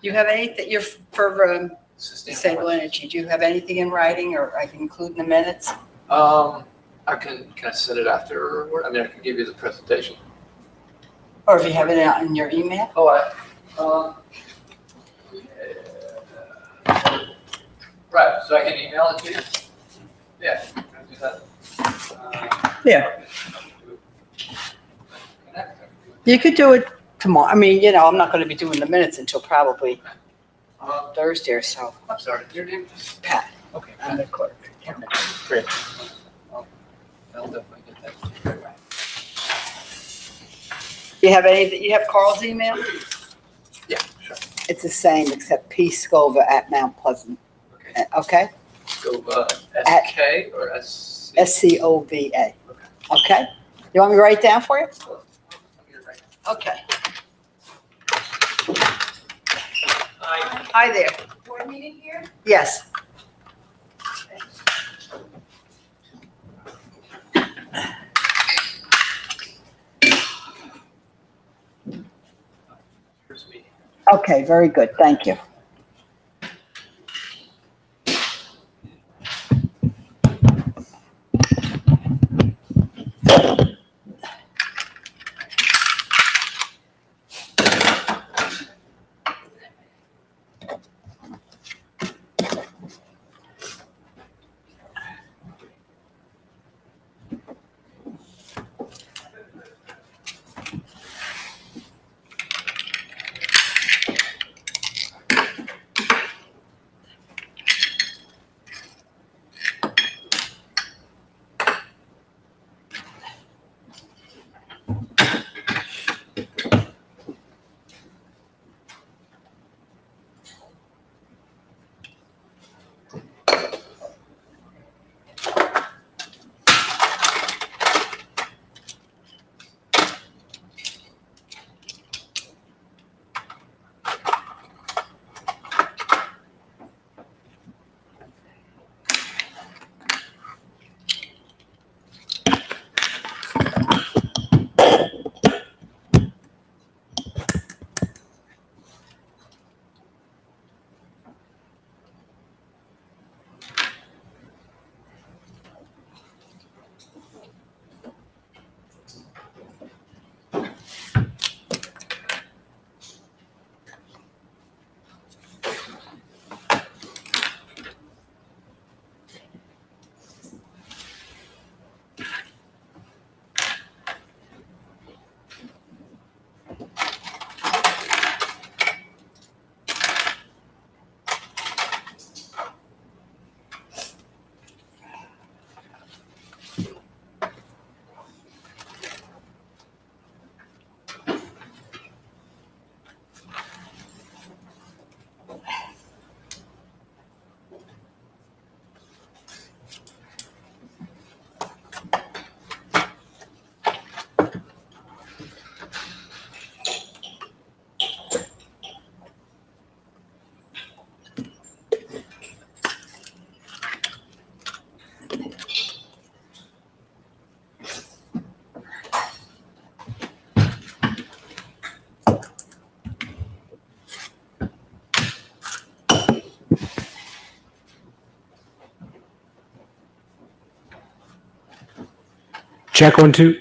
Do you have anything, you're for Sustainable. energy, do you have anything in writing or I can include in the minutes? Can I send it afterward? I mean, I can give you the presentation. Or if you have it out in your email? Right, so I can email it to you? Yeah, can I do that? Yeah. You could do it tomorrow. I mean, I'm not going to be doing the minutes until probably Thursday or so. I'm sorry, your name is? Pat, Okay, I'm the clerk. great. I'll definitely get that right away. You have anything, you have Carl's email? Yeah, sure. It's the same except pscova@Mount Pleasant. Okay. Okay? Scova, SK or SC? SCOVA. Okay? You want me to write it down for you? Okay. Hi there. Board meeting here? Yes. Here's me. Okay, very good. Thank you. Check 1 2.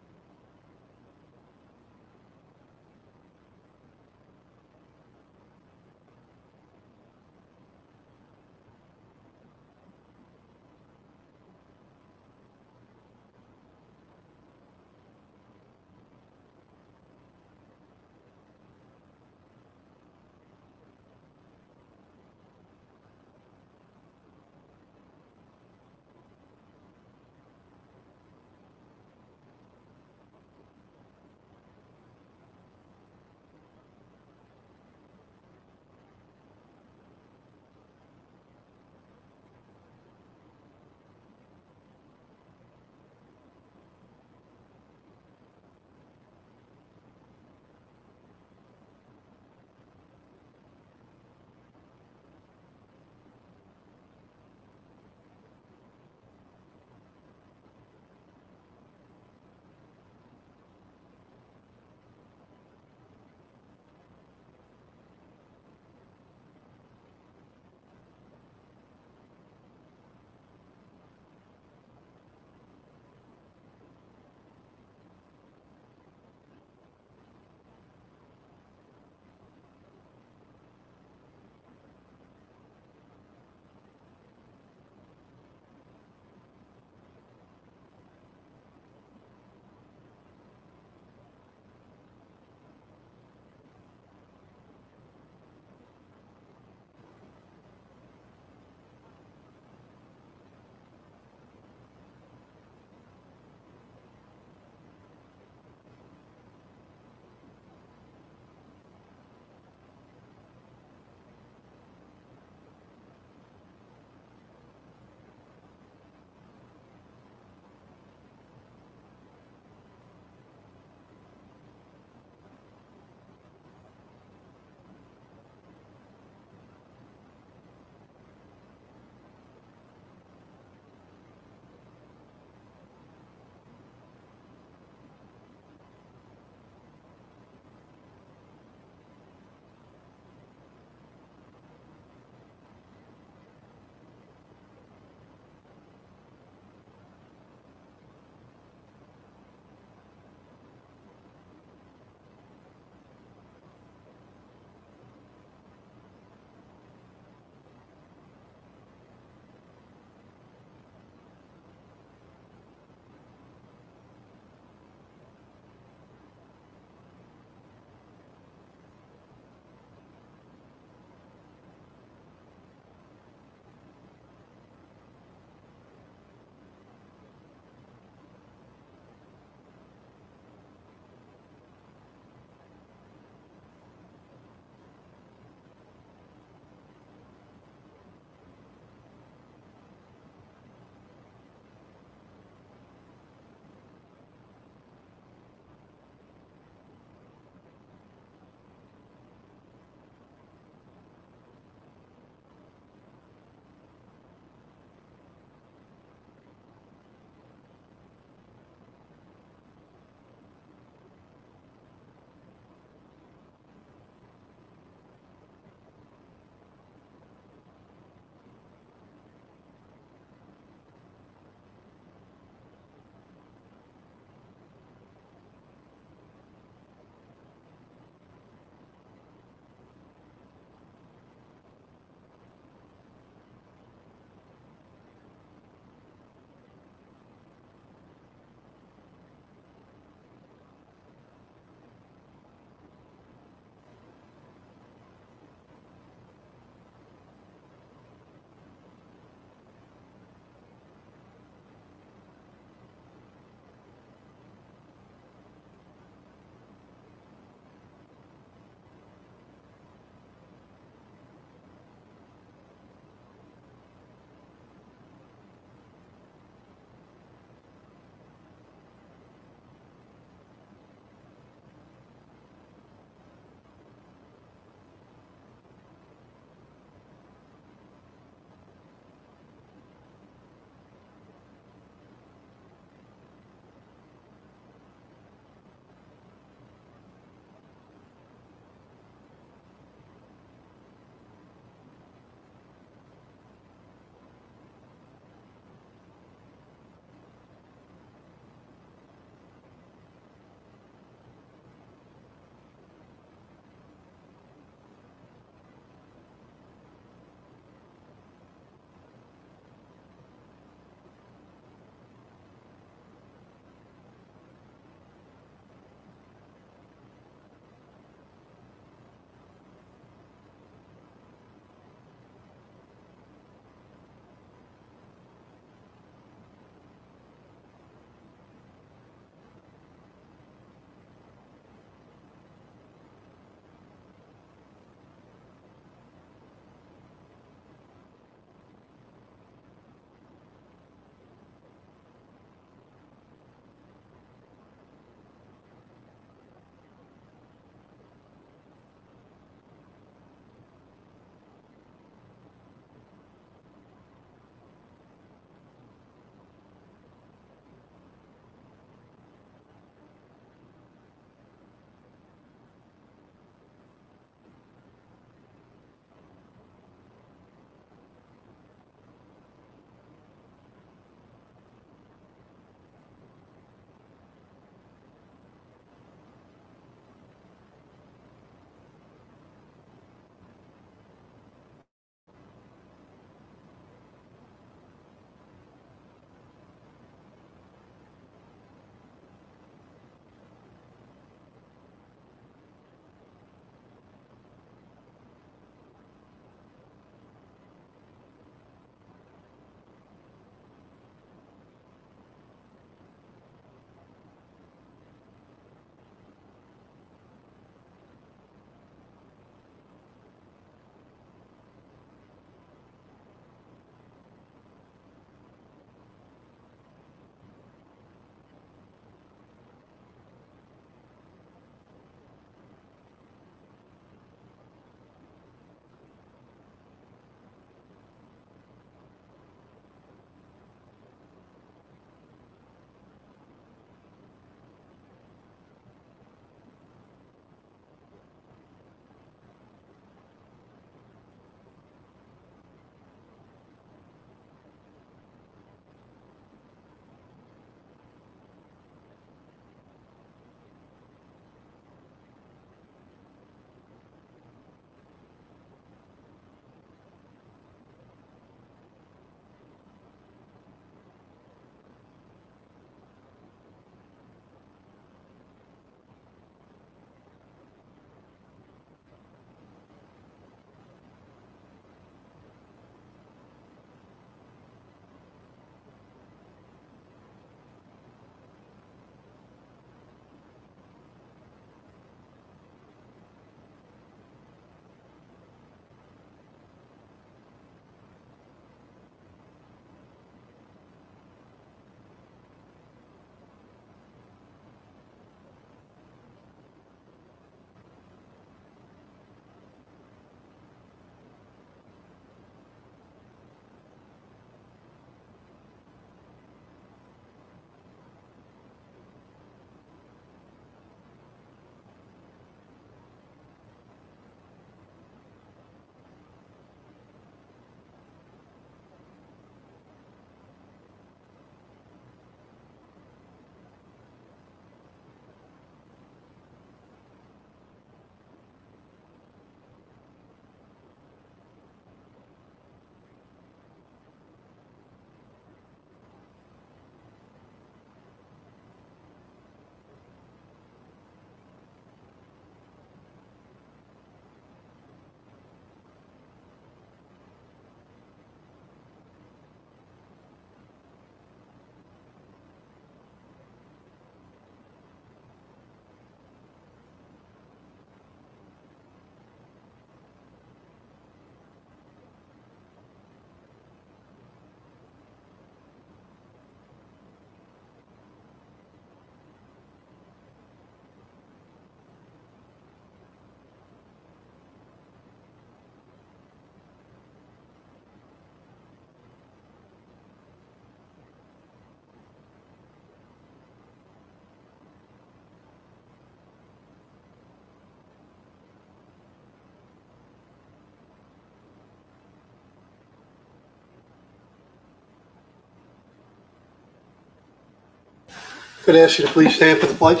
Could I ask you to please stand for the pledge?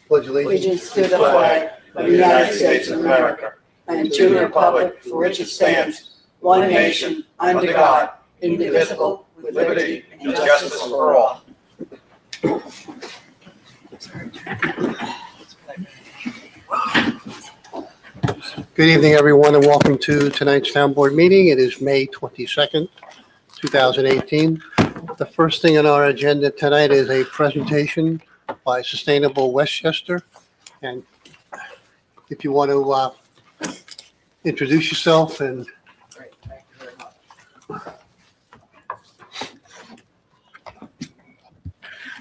Pledge allegiance. Allegiance to the flag of the United States of America and to the republic for which it stands, one nation, under God, indivisible, with liberty and justice for all. Good evening, everyone, and welcome to tonight's town board meeting. It is May 22nd, 2018. The first thing on our agenda tonight is a presentation by Sustainable Westchester. And if you want to introduce yourself and Great, thank you very much.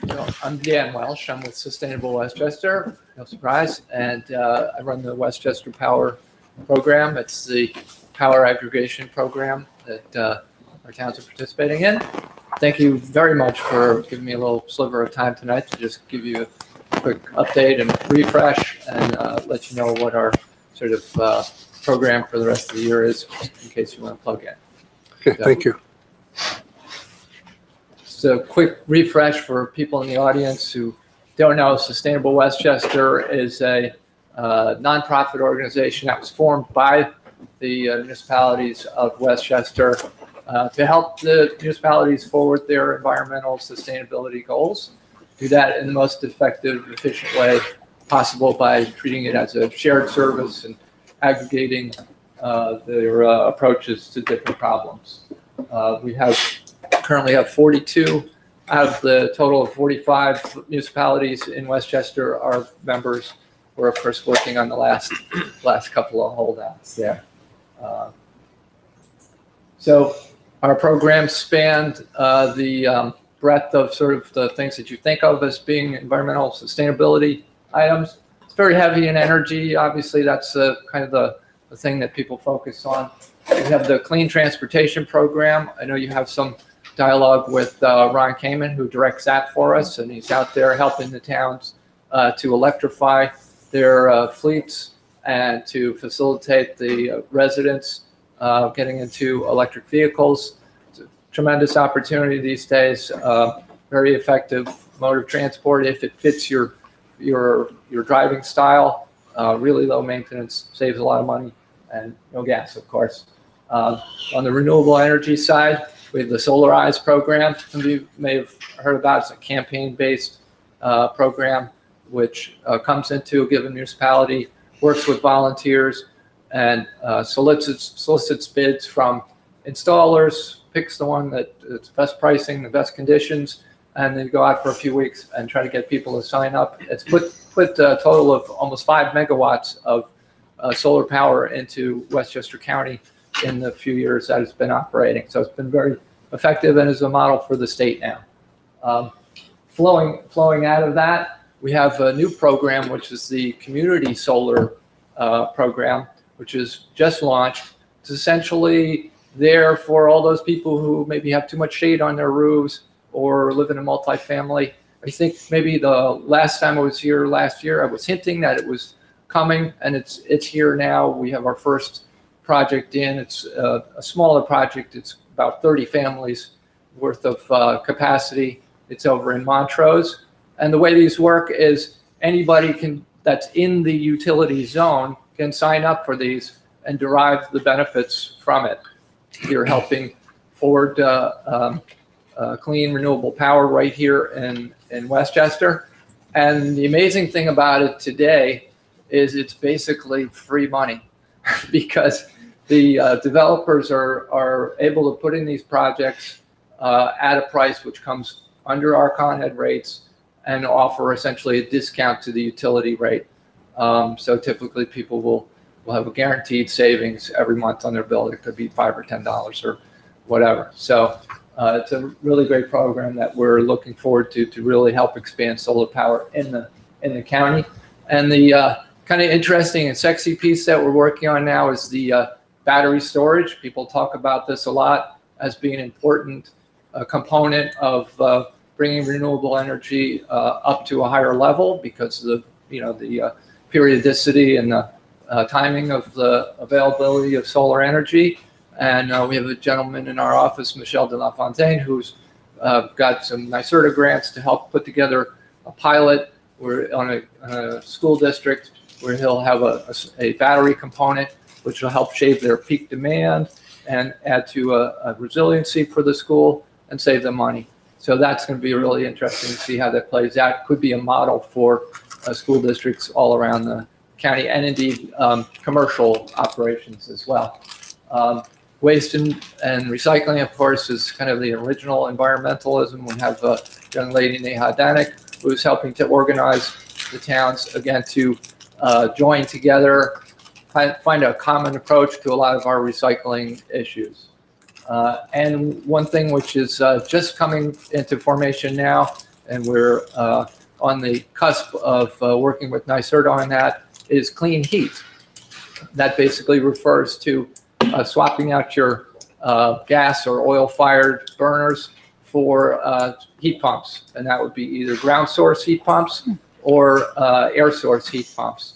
So, I'm Dan Welsh. I'm with Sustainable Westchester, no surprise, and I run the Westchester Power Program. It's the power aggregation program that our towns are participating in. Thank you very much for giving me a little sliver of time tonight to just give you a quick update and refresh and let you know what our sort of program for the rest of the year is, in case you want to plug in. okay, thank you. So quick refresh for people in the audience who don't know, Sustainable Westchester is a nonprofit organization that was formed by the municipalities of Westchester to help the municipalities forward their environmental sustainability goals. Do that in the most effective, efficient way possible by treating it as a shared service and aggregating their approaches to different problems. We currently have 42 out of the total of 45 municipalities in Westchester are members. We're of course working on the last couple of holdouts there. So our program spanned the breadth of sort of the things that you think of as being environmental sustainability items. It's very heavy in energy. Obviously, that's kind of the thing that people focus on. We have the Clean Transportation Program. I know you have some dialogue with Ron Kamen, who directs that for us, and he's out there helping the towns to electrify their fleets and to facilitate the residents getting into electric vehicles. It's a tremendous opportunity these days. Very effective mode of transport if it fits your driving style. Really low maintenance, saves a lot of money, and no gas, of course. On the renewable energy side, we have the Solarize program. Some of you may have heard about it. It's a campaign-based program which comes into a given municipality, works with volunteers, and solicits bids from installers, picks the one that's best pricing, the best conditions, and then go out for a few weeks and try to get people to sign up. It's put a total of almost 5 megawatts of solar power into Westchester County in the few years that it's been operating. So it's been very effective and is a model for the state now. Flowing out of that, we have a new program, which is the Community Solar Program, which is just launched. It's essentially there for all those people who maybe have too much shade on their roofs or live in a multifamily. I think maybe the last time I was here last year, I was hinting that it was coming, and it's here now. We have our first project in. It's a smaller project. It's about 30 families worth of capacity. It's over in Montrose. And the way these work is anybody that's in the utility zone can sign up for these and derive the benefits from it. You're helping forward clean renewable power right here in Westchester. And the amazing thing about it today is it's basically free money because the developers are able to put in these projects at a price which comes under our Con Ed rates and offer essentially a discount to the utility rate. So typically people will have a guaranteed savings every month on their bill. It could be $5 or $10 or whatever. So it's a really great program that we're looking forward to really help expand solar power in the county. And the kind of interesting and sexy piece that we're working on now is the battery storage. People talk about this a lot as being an important component of bringing renewable energy up to a higher level because of the periodicity and the timing of the availability of solar energy. And we have a gentleman in our office, Michel de La Fontaine, who's got some NYSERDA grants to help put together a pilot. We're on a school district where he'll have a battery component, which will help shave their peak demand and add to a resiliency for the school and save them money. So that's going to be really interesting to see how that plays out. Could be a model for school districts all around the county, and indeed commercial operations as well. Waste and recycling, of course, is kind of the original environmentalism. We have a young lady, Neha Danik, who's helping to organize the towns, again, to join together, find a common approach to a lot of our recycling issues. And one thing which is just coming into formation now, and we're on the cusp of working with NYSERDA on that, is clean heat. That basically refers to swapping out your gas or oil-fired burners for heat pumps, and that would be either ground source heat pumps or air source heat pumps.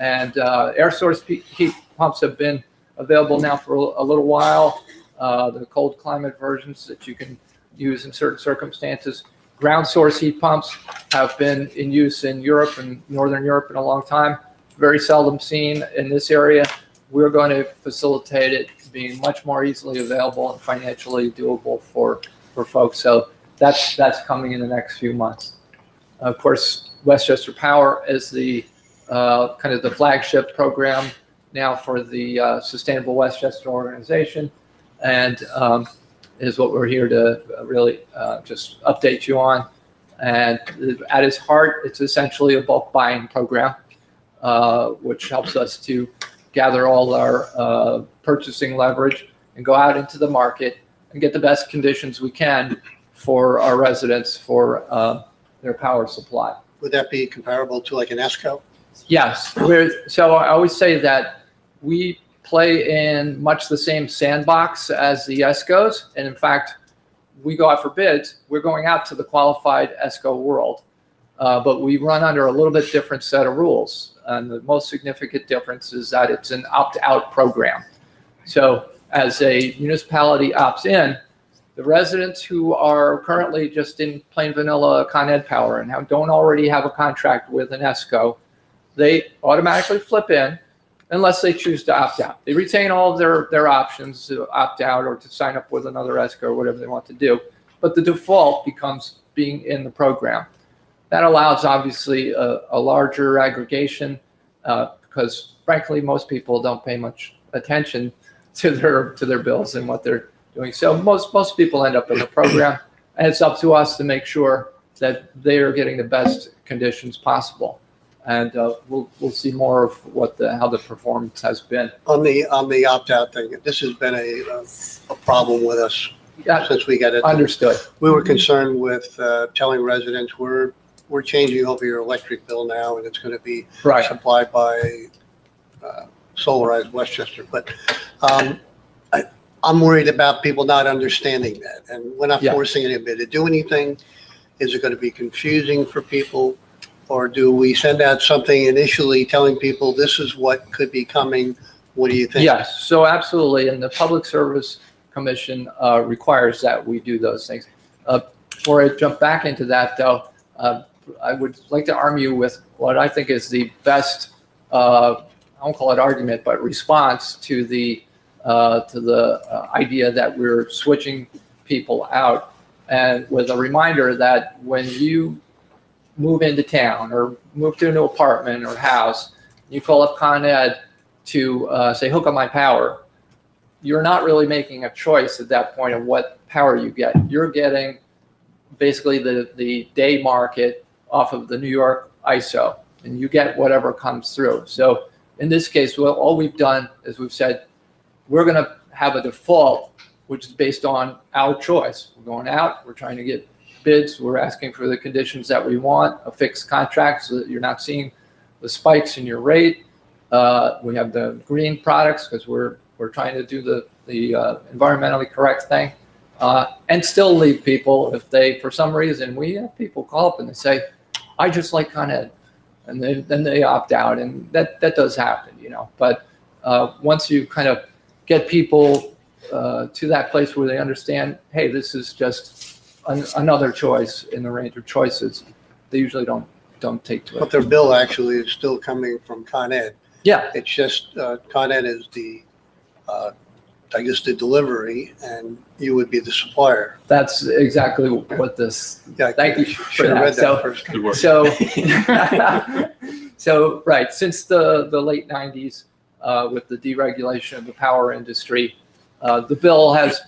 And air source heat pumps have been available now for a little while. The cold climate versions that you can use in certain circumstances. Ground source heat pumps have been in use in Europe and Northern Europe in a long time. Very seldom seen in this area. We're going to facilitate it being much more easily available and financially doable for folks. So that's coming in the next few months. Of course, Westchester Power is the kind of the flagship program now for the Sustainable Westchester organization, and is what we're here to really just update you on. And at its heart, it's essentially a bulk buying program, which helps us to gather all our purchasing leverage and go out into the market and get the best conditions we can for our residents for their power supply. Would that be comparable to like an ESCO? Yes. So I always say that we play in much the same sandbox as the ESCOs. And in fact, we go out for bids. We're going out to the qualified ESCO world. But we run under a little bit different set of rules. And the most significant difference is that it's an opt-out program. So as a municipality opts in, the residents who are currently just in plain vanilla Con Ed power and don't already have a contract with an ESCO, they automatically flip in unless they choose to opt out. They retain all of their options to opt out or to sign up with another ESCO or whatever they want to do. But the default becomes being in the program. That allows, obviously, a larger aggregation because, frankly, most people don't pay much attention to their bills and what they're doing. So most people end up in the program, and it's up to us to make sure that they are getting the best conditions possible. And we'll see more of how the performance has been. On the opt-out thing, this has been a problem with us since we got it. Understood. We were concerned with telling residents we're changing over your electric bill now, and it's going to be supplied by Solarized Westchester. But I'm worried about people not understanding that, and we're not forcing anybody to do anything. Is it going to be confusing for people, or do we send out something initially telling people this is what could be coming? What do you think? Yes, so absolutely, and the Public Service Commission requires that we do those things. Before I jump back into that, though, I would like to arm you with what I think is the best, I won't call it argument, but response to the idea that we're switching people out, and with a reminder that when you move into town or move to a new apartment or house, you call up Con Ed to say, hook up my power, you're not really making a choice at that point of what power you get. You're getting basically the day market off of the New York ISO, and you get whatever comes through. So in this case, all we've done is we've said, we're going to have a default, which is based on our choice. We're going out, we're trying to get bids, we're asking for the conditions that we want, a fixed contract so that you're not seeing the spikes in your rate. We have the green products because we're trying to do the environmentally correct thing, and still leave people if they, for some reason, we have people call up and they say, I just like Con Ed, and then they opt out, and that does happen, But once you kind of get people to that place where they understand, hey, this is just another choice in the range of choices. They usually don't take to But it. their bill actually is still coming from Con Ed. Yeah, It's just, Con Ed is I guess the delivery, and you would be the supplier. that's exactly what this. Yeah, Thank you should for have that. read So, that first. so right, since the late 90s, with the deregulation of the power industry, the bill has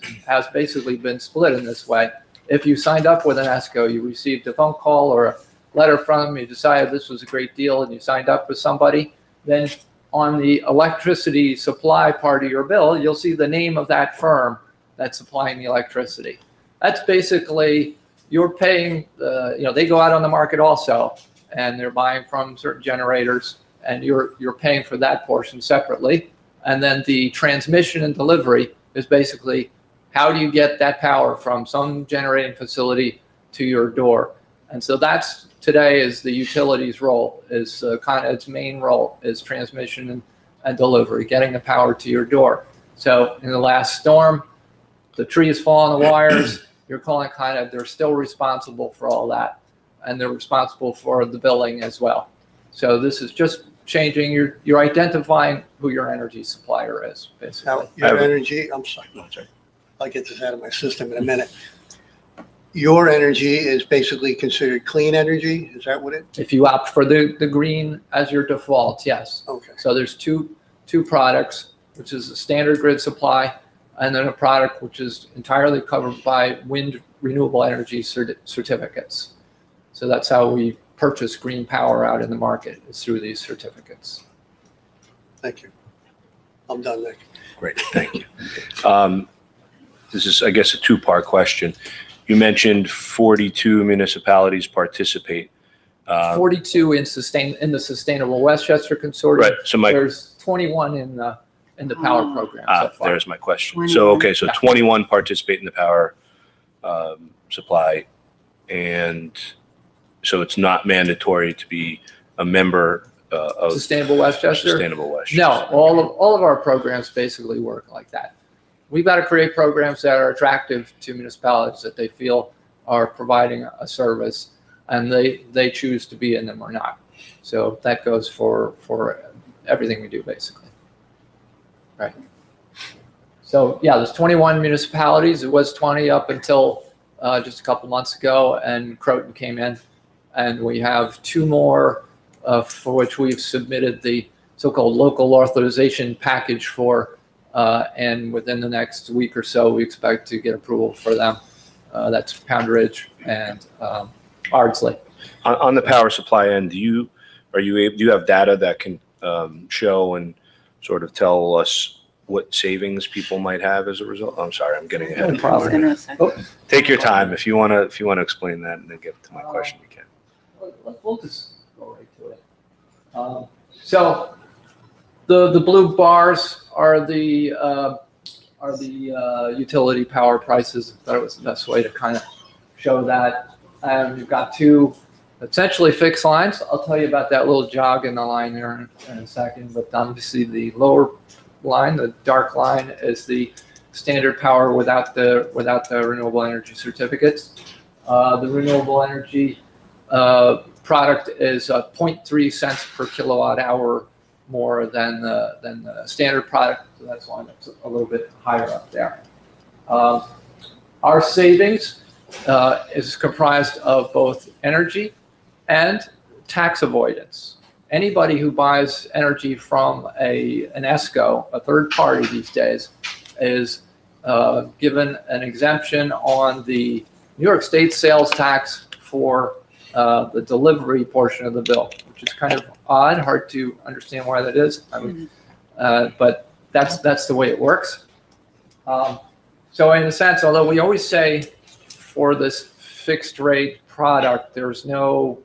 basically been split in this way. If you signed up with an ESCO, you received a phone call or a letter from them, you decided this was a great deal and you signed up with somebody, then on the electricity supply part of your bill, you'll see the name of that firm that's supplying the electricity. That's basically, you're paying, they go out on the market also, and they're buying from certain generators, and you're paying for that portion separately. And then the transmission and delivery is basically, how do you get that power from some generating facility to your door? And so that's today is the utility's role, is Con Ed's main role is transmission and delivery, getting the power to your door. So in the last storm, the trees fall on the wires, you're calling Con Ed, they're still responsible for all that. And they're responsible for the billing as well. So this is just changing, you're identifying who your energy supplier is, basically. Now, your energy, I'm sorry, I'll get this out of my system in a minute. Your energy is basically considered clean energy, is that what it? If you opt for the green as your default, yes. Okay, So there's two products, which is a standard grid supply, and then a product which is entirely covered by wind renewable energy certificates. So that's how we purchase green power out in the market, is through these certificates. thank you. I'm done, Nick. Great, thank you. This is, I guess, a two-part question. You mentioned 42 municipalities participate. 42 in the Sustainable Westchester Consortium. Right, so There's 21 in the power program so far. there's my question. 21. So, okay, so 21 participate in the power supply, and so it's not mandatory to be a member of Sustainable Westchester? Sustainable Westchester. No, all of our programs basically work like that. We've got to create programs that are attractive to municipalities that they feel are providing a service, and they choose to be in them or not. So that goes for everything we do, basically. Right. So yeah, there's 21 municipalities. It was 20 up until just a couple months ago, and Croton came in, and we have two more for which we've submitted the so-called local authorization package for. And within the next week or so, we expect to get approval for them. That's Pound Ridge and Ardsley. On the power supply end, do you have data that can show and sort of tell us what savings people might have as a result? I'm sorry, I'm getting ahead No of problem. you. Take your time. If you want to explain that and then get to my question, you can. We'll just go right to it. So the blue bars are the utility power prices. I thought it was the best way to kind of show that. And you've got two essentially fixed lines. I'll tell you about that little jog in the line there in a second. But obviously the lower line, the dark line, is the standard power without the renewable energy certificates. The renewable energy product is 0.3 cents per kilowatt hour more than the standard product, so that's why it's a little bit higher up there. Our savings is comprised of both energy and tax avoidance. Anybody who buys energy from an ESCO, a third party these days, is given an exemption on the New York State sales tax for the delivery portion of the bill, which is kind of odd, hard to understand why that is. I mean, but that's the way it works. So in a sense, although we always say for this fixed rate product, there's no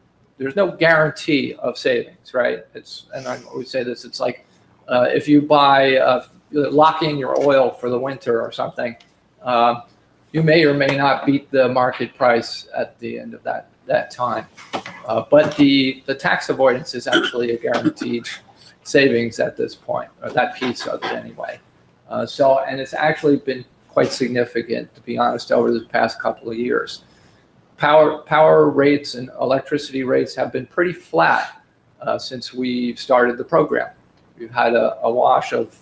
guarantee of savings, right? And I always say this, it's like if you buy, lock in your oil for the winter or something, you may or may not beat the market price at the end of that time. But the tax avoidance is actually a guaranteed savings at this point, or that piece of it anyway. And it's actually been quite significant, to be honest, over the past couple of years. power rates and electricity rates have been pretty flat since we started the program. We've had a wash of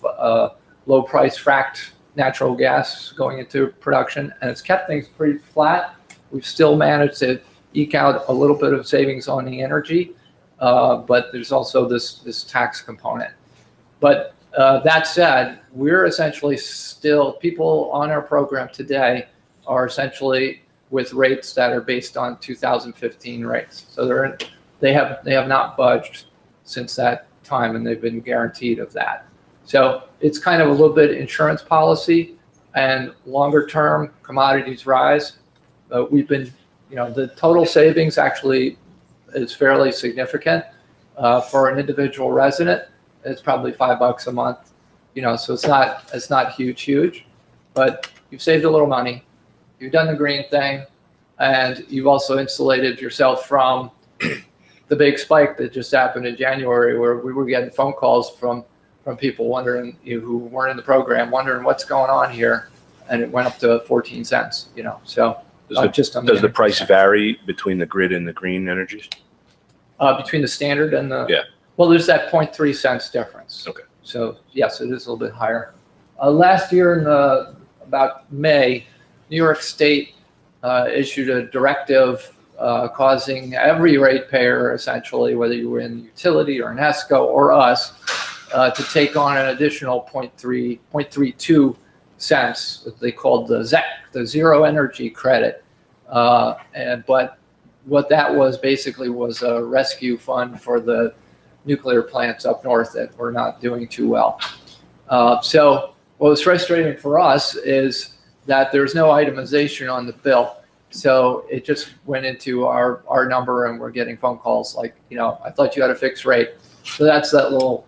low price fracked natural gas going into production, and it's kept things pretty flat. We've still managed to eke out a little bit of savings on the energy, but there's also this tax component. But that said, we're essentially still, people on our program today are essentially with rates that are based on 2015 rates. So they have not budged since that time, and they've been guaranteed of that. So it's kind of a little bit insurance policy, and longer term commodities rise. We've been, the total savings actually is fairly significant for an individual resident. It's probably $5 a month, so it's not huge, but you've saved a little money. You've done the green thing, and you've also insulated yourself from the big spike that just happened in January, where we were getting phone calls from people wondering, who weren't in the program, wondering what's going on here, and it went up to 14 cents. So does the price vary between the grid and the green energies? Between the standard and the Yeah. Well, there's that 0.3 cents difference. Okay. So yes, it is a little bit higher. Last year in about May, New York State issued a directive causing every ratepayer, essentially, whether you were in the utility or an ESCO or us, to take on an additional 0.32 cents, that they called the ZEC, the Zero Energy Credit. But what that was basically was a rescue fund for the nuclear plants up north that were not doing too well. So what was frustrating for us is that there's no itemization on the bill. So it just went into our number, and we're getting phone calls like, I thought you had a fixed rate. So that's that little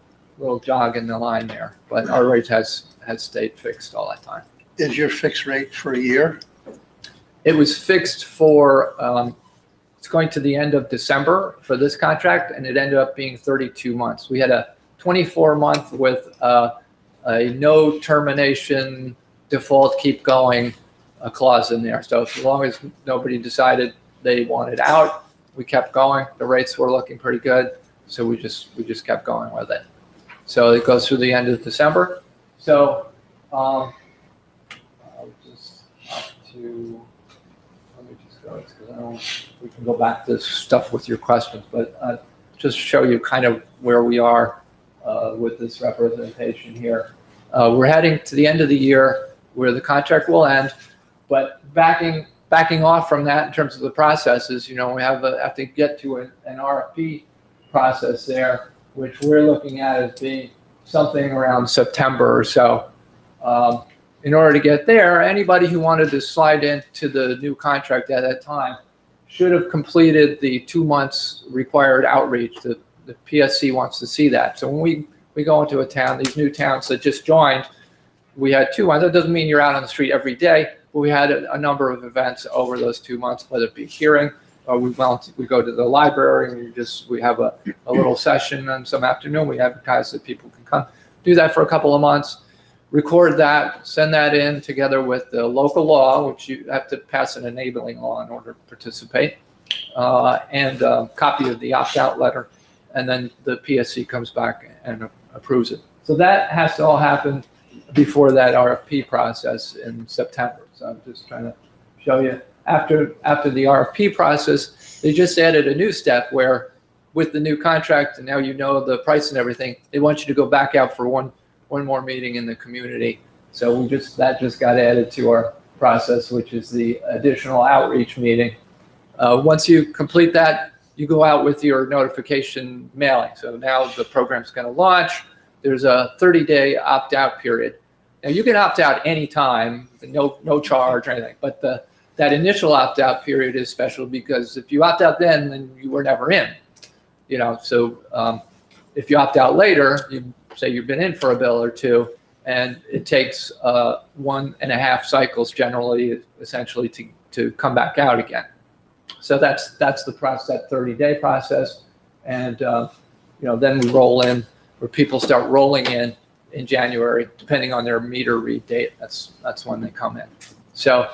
jog in the line there. But our rate has stayed fixed all that time. Is your fixed rate for a year? It was fixed for, it's going to the end of December for this contract, and it ended up being 32 months. We had a 24-month with a no termination, default, keep going clause in there. So as long as nobody decided they wanted out, we kept going. The rates were looking pretty good, so we just kept going with it. So it goes through the end of December. So I'll just have to, let me just go, because I don't, we can go back to stuff with your questions, but just show you kind of where we are with this representation here. We're heading to the end of the year where the contract will end, but backing off from that in terms of the processes, we have to get to an RFP process there, which we're looking at as being something around September or so. In order to get there, anybody who wanted to slide into the new contract at that time should have completed the 2 months required outreach. The PSC wants to see that. So when we go into a town, these new towns that just joined, we had 2 months. That doesn't mean you're out on the street every day, but we had a number of events over those 2 months, whether it be hearing, or we go to the library and we have a little session on some afternoon. We advertise that people can come. Do that for a couple of months, record that, send that in together with the local law, which you have to pass an enabling law in order to participate, and a copy of the opt-out letter, and then the PSC comes back and approves it. So that has to all happen before that RFP process in September. So I'm just trying to show you. After the RFP process, they just added a new step where with the new contract, and now the price and everything, they want you to go back out for one more meeting in the community. So that just got added to our process, which is the additional outreach meeting. Once you complete that, you go out with your notification mailing. So now the program's going to launch. There's a 30-day opt-out period. Now you can opt out anytime, no charge or anything, but that initial opt-out period is special because if you opt out then you were never in. So if you opt out later, you say you've been in for a bill or two, and it takes 1.5 cycles generally, essentially, to come back out again. So that's the process, that 30-day process, and then we roll in, where people start rolling in January, depending on their meter read date. That's when they come in. So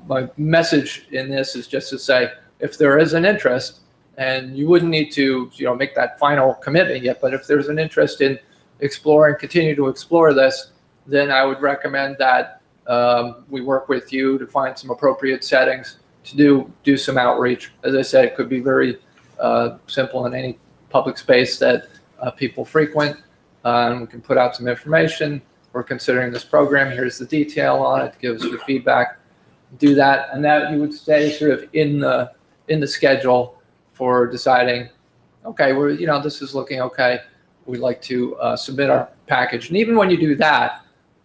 my message in this is just to say, if there is an interest, and you wouldn't need to, make that final commitment yet, but if there's an interest in exploring, continue to explore this, then I would recommend that we work with you to find some appropriate settings to do some outreach. As I said, it could be very simple in any public space that people frequent. We can put out some information. We're considering this program. Here's the detail on it. Give us your feedback. Do that, and that you would stay sort of in the schedule for deciding, okay, this is looking okay. We'd like to submit our package. And even when you do that,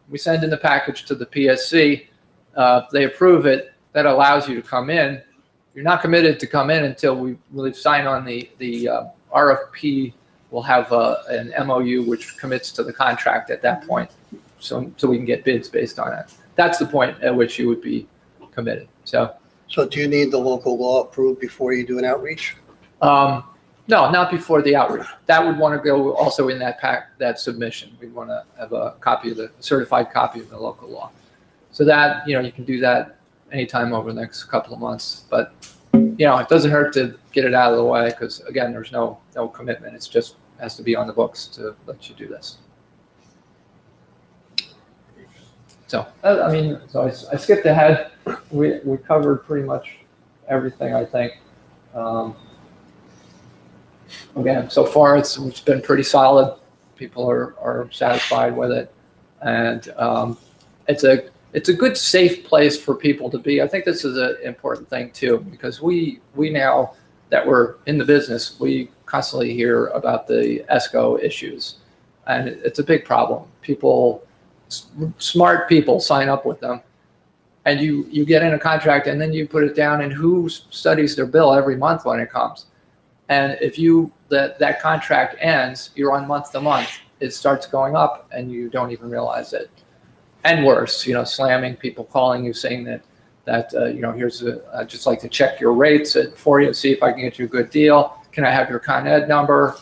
we send in the package to the PSC. If they approve it, that allows you to come in. You're not committed to come in until we really sign on the RFP. We'll have an MOU which commits to the contract at that point, so we can get bids based on it. That's the point at which you would be committed. So do you need the local law approved before you do an outreach? No, not before the outreach. That would want to go also in that submission. We'd want to have a copy of the certified copy of the local law. So that, you can do that anytime over the next couple of months. But, it doesn't hurt to get it out of the way because, again, there's no commitment. It's just has to be on the books to let you do this. So, I skipped ahead. We covered pretty much everything, I think. Again, so far it's been pretty solid. People are satisfied with it, and it's a good, safe place for people to be. I think this is an important thing too, because we now that we're in the business, we constantly hear about the ESCO issues, and it's a big problem. Smart people sign up with them, and you get in a contract, and then you put it down, and who studies their bill every month when it comes? And if that contract ends, you're on month to month. It starts going up, and you don't even realize it. And worse, slamming, people calling you saying that here's I'd just like to check your rates for you, see if I can get you a good deal. Can I have your Con Ed number?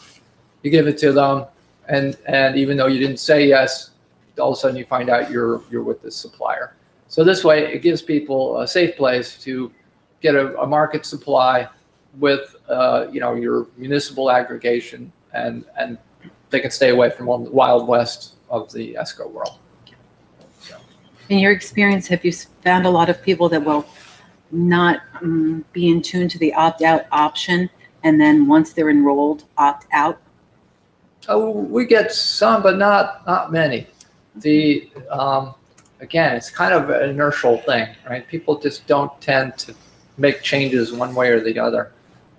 You give it to them, and even though you didn't say yes, all of a sudden you find out you're with this supplier. So this way, it gives people a safe place to get a market supply with your municipal aggregation, and they can stay away from the wild west of the ESCO world. So. In your experience, have you found a lot of people that will not be in tune to the opt-out option, and then once they're enrolled, opt out? Oh, we get some, but not many. Again, it's kind of an inertial thing, right? People just don't tend to make changes one way or the other.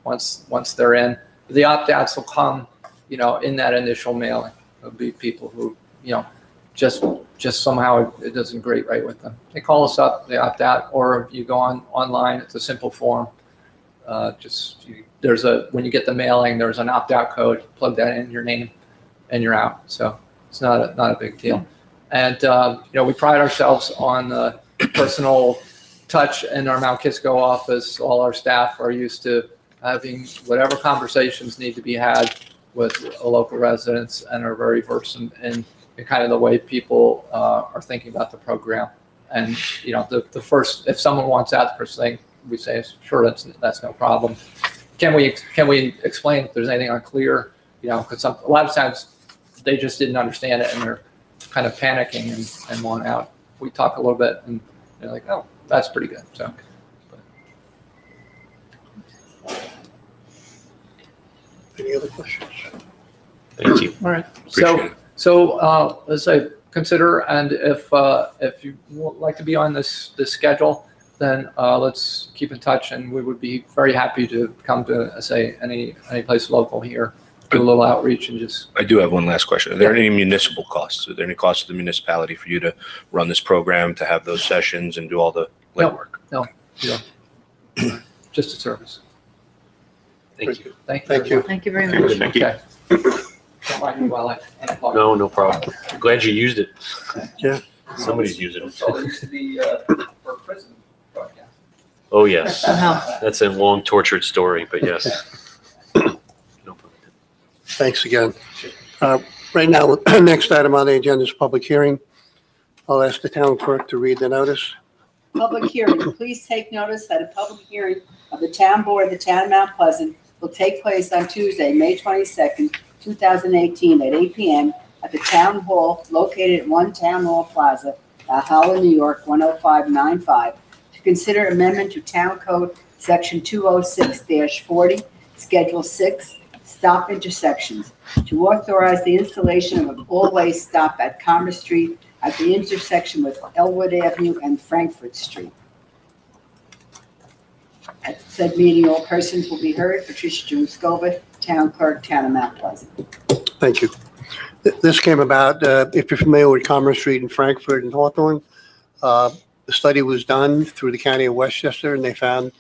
Once they're in, the opt-outs will come, in that initial mailing. There'll be people who, just somehow it doesn't grate right with them. They call us up, they opt out, or you go online. It's a simple form. When you get the mailing, there's an opt-out code. Plug that in, your name, and you're out. So it's not a big deal. And we pride ourselves on the personal touch in our Mount Kisco office. All our staff are used to having whatever conversations need to be had with local residents, and are very versed in kind of the way people are thinking about the program. And the first, if someone wants out, the first thing we say is, sure, that's no problem. Can we explain if there's anything unclear? Because a lot of times they just didn't understand it, and they're kind of panicking and want out. We talk a little bit, and they're like, oh, that's pretty good. So. Any other questions? Thank you. All right. Appreciate it. So as I consider, and if you would like to be on this schedule, then let's keep in touch, and we would be very happy to come to any place local here, do a little outreach, and just. I do have one last question. Are there any municipal costs? Are there any costs to the municipality for you to run this program, to have those sessions, and do all the legwork? No. Just a service. Thank you. Thank you. Thank you very much. Thank you. Okay. Don't mind me while I unplug. No problem. I'm glad you used it. Yeah. Somebody's using it. So it used to be for prison broadcast. Oh, yes. Wow. That's a long, tortured story, but yes. No problem. Thanks again. Right now, next item on the agenda is public hearing. I'll ask the town clerk to read the notice. Public hearing. Please take notice that a public hearing of the town board of the town of Mount Pleasant will take place on Tuesday, May 22nd, 2018 at 8 p.m. at the town hall located at 1 Town Hall Plaza, Valhalla, New York, 10595, to consider amendment to Town Code Section 206-40, Schedule 6, stop intersections, to authorize the installation of an all-way stop at Commerce Street at the intersection with Elwood Avenue and Frankfurt Street. At said meeting, all persons will be heard. Patricia Juskova, Town Clerk, Town of Mount Pleasant. Thank you. This came about, if you're familiar with Commerce Street in Frankfurt and Hawthorne, the study was done through the County of Westchester, and they found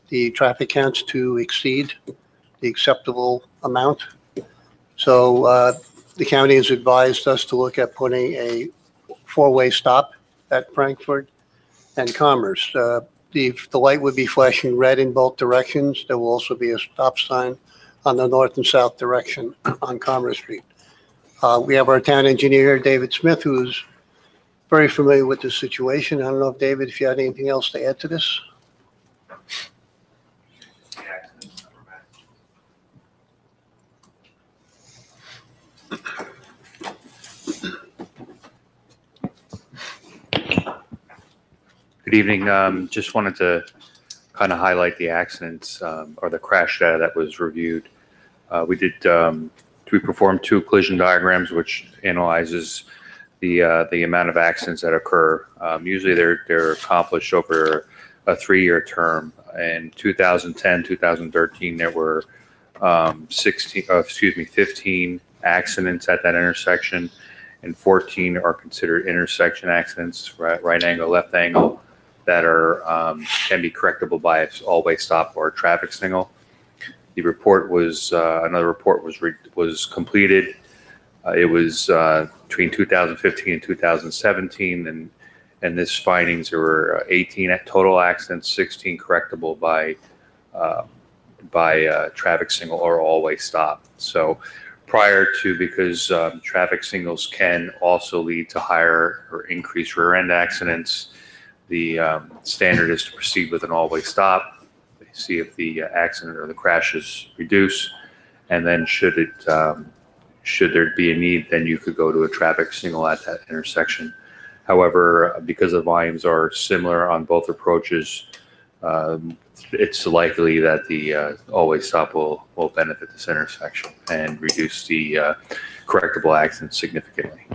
the traffic counts to exceed the acceptable amount. So the county has advised us to look at putting a four-way stop at Frankfurt and Commerce. The light would be flashing red in both directions. There will also be a stop sign on the north and south direction on Commerce Street. We have our town engineer, David Smith, who's very familiar with the situation. I don't know if, David, if you had anything else to add to this? Good evening. Just wanted to kind of highlight the accidents or the crash data that was reviewed. We performed 2 collision diagrams, which analyzes the amount of accidents that occur. Usually they're accomplished over a 3-year term. In 2010, 2013, there were 15 accidents at that intersection, and 14 are considered intersection accidents, right angle, left angle, that are can be correctable by an all-way stop or a traffic signal. The report was another report was completed. It was between 2015 and 2017, and this findings there were 18 total accidents, 16 correctable by traffic signal or all-way stop. So prior to, because traffic signals can also lead to higher or increased rear end accidents, the standard is to proceed with an all-way stop, see if the accident or the crashes reduce, and then should there be a need, then you could go to a traffic signal at that intersection. However, because the volumes are similar on both approaches, it's likely that the all-way stop will benefit this intersection and reduce the correctable accidents significantly.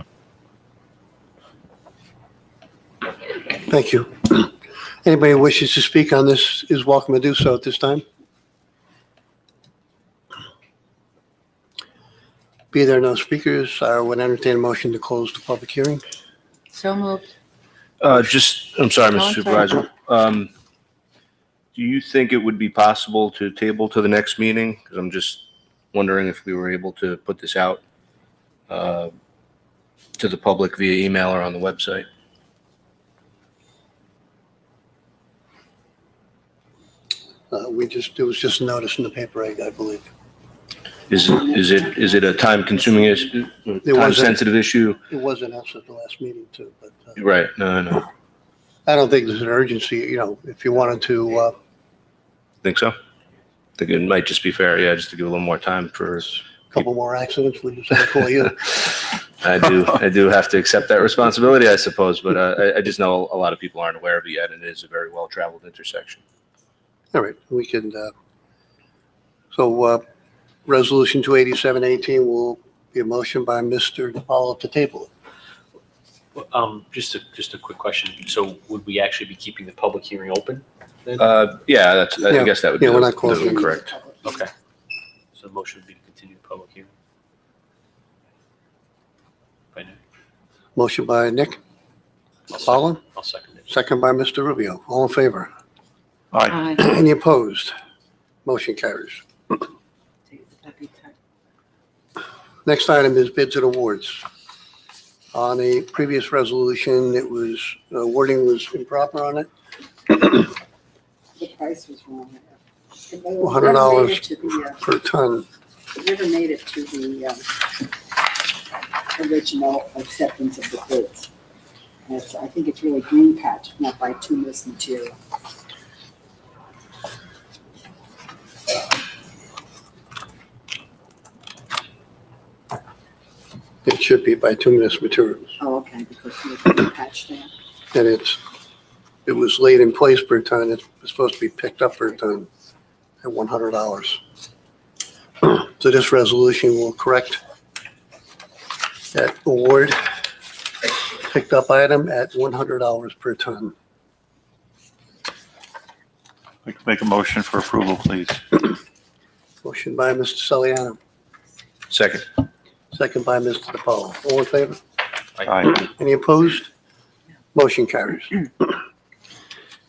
Thank you. Anybody who wishes to speak on this is welcome to do so at this time. Be there no speakers, I would entertain a motion to close the public hearing. So moved. I'm sorry, Mr. I'm sorry. Supervisor. Do you think it would be possible to table to the next meeting? Because I'm just wondering if we were able to put this out to the public via email or on the website. There was just a notice in the paper, I believe. Is it a time-consuming issue, time-sensitive issue? It was announced at the last meeting too, but. Right, no. I don't think there's an urgency, if you wanted to, Think so? Think it might just be fair, just to give a little more time for. a couple more accidents, we just had to call you. I do have to accept that responsibility, I suppose, but I just know a lot of people aren't aware of it yet, and it is a very well-traveled intersection. All right, we can, Resolution 287-18 will be a motion by Mr. DiPaolo to table it. Just a quick question. So would we actually be keeping the public hearing open then? I guess that would be Yeah, we're not closing it. correct. Okay. So the motion would be to continue the public hearing. By Nick? Motion by Nick, Colin, I'll second it. second by Mr. Rubio. All in favor? Aye. Any opposed? Motion carries. Next item is bids and awards. On a previous resolution, it was, wording was improper on it. The price was wrong. $100 per ton. It never made it to the original acceptance of the bids. I think it's really green patch, not bituminous material. It should be bituminous materials. Oh, okay, because it's green patch there. And it was laid in place per ton. It's supposed to be picked up per ton at $100. So this resolution will correct that award picked up item at $100 per ton. Make a motion for approval, please. Motion by Mr. Saliano, Second. second by Mr. DiPaolo. All in favor? Aye. Any opposed? Motion carries.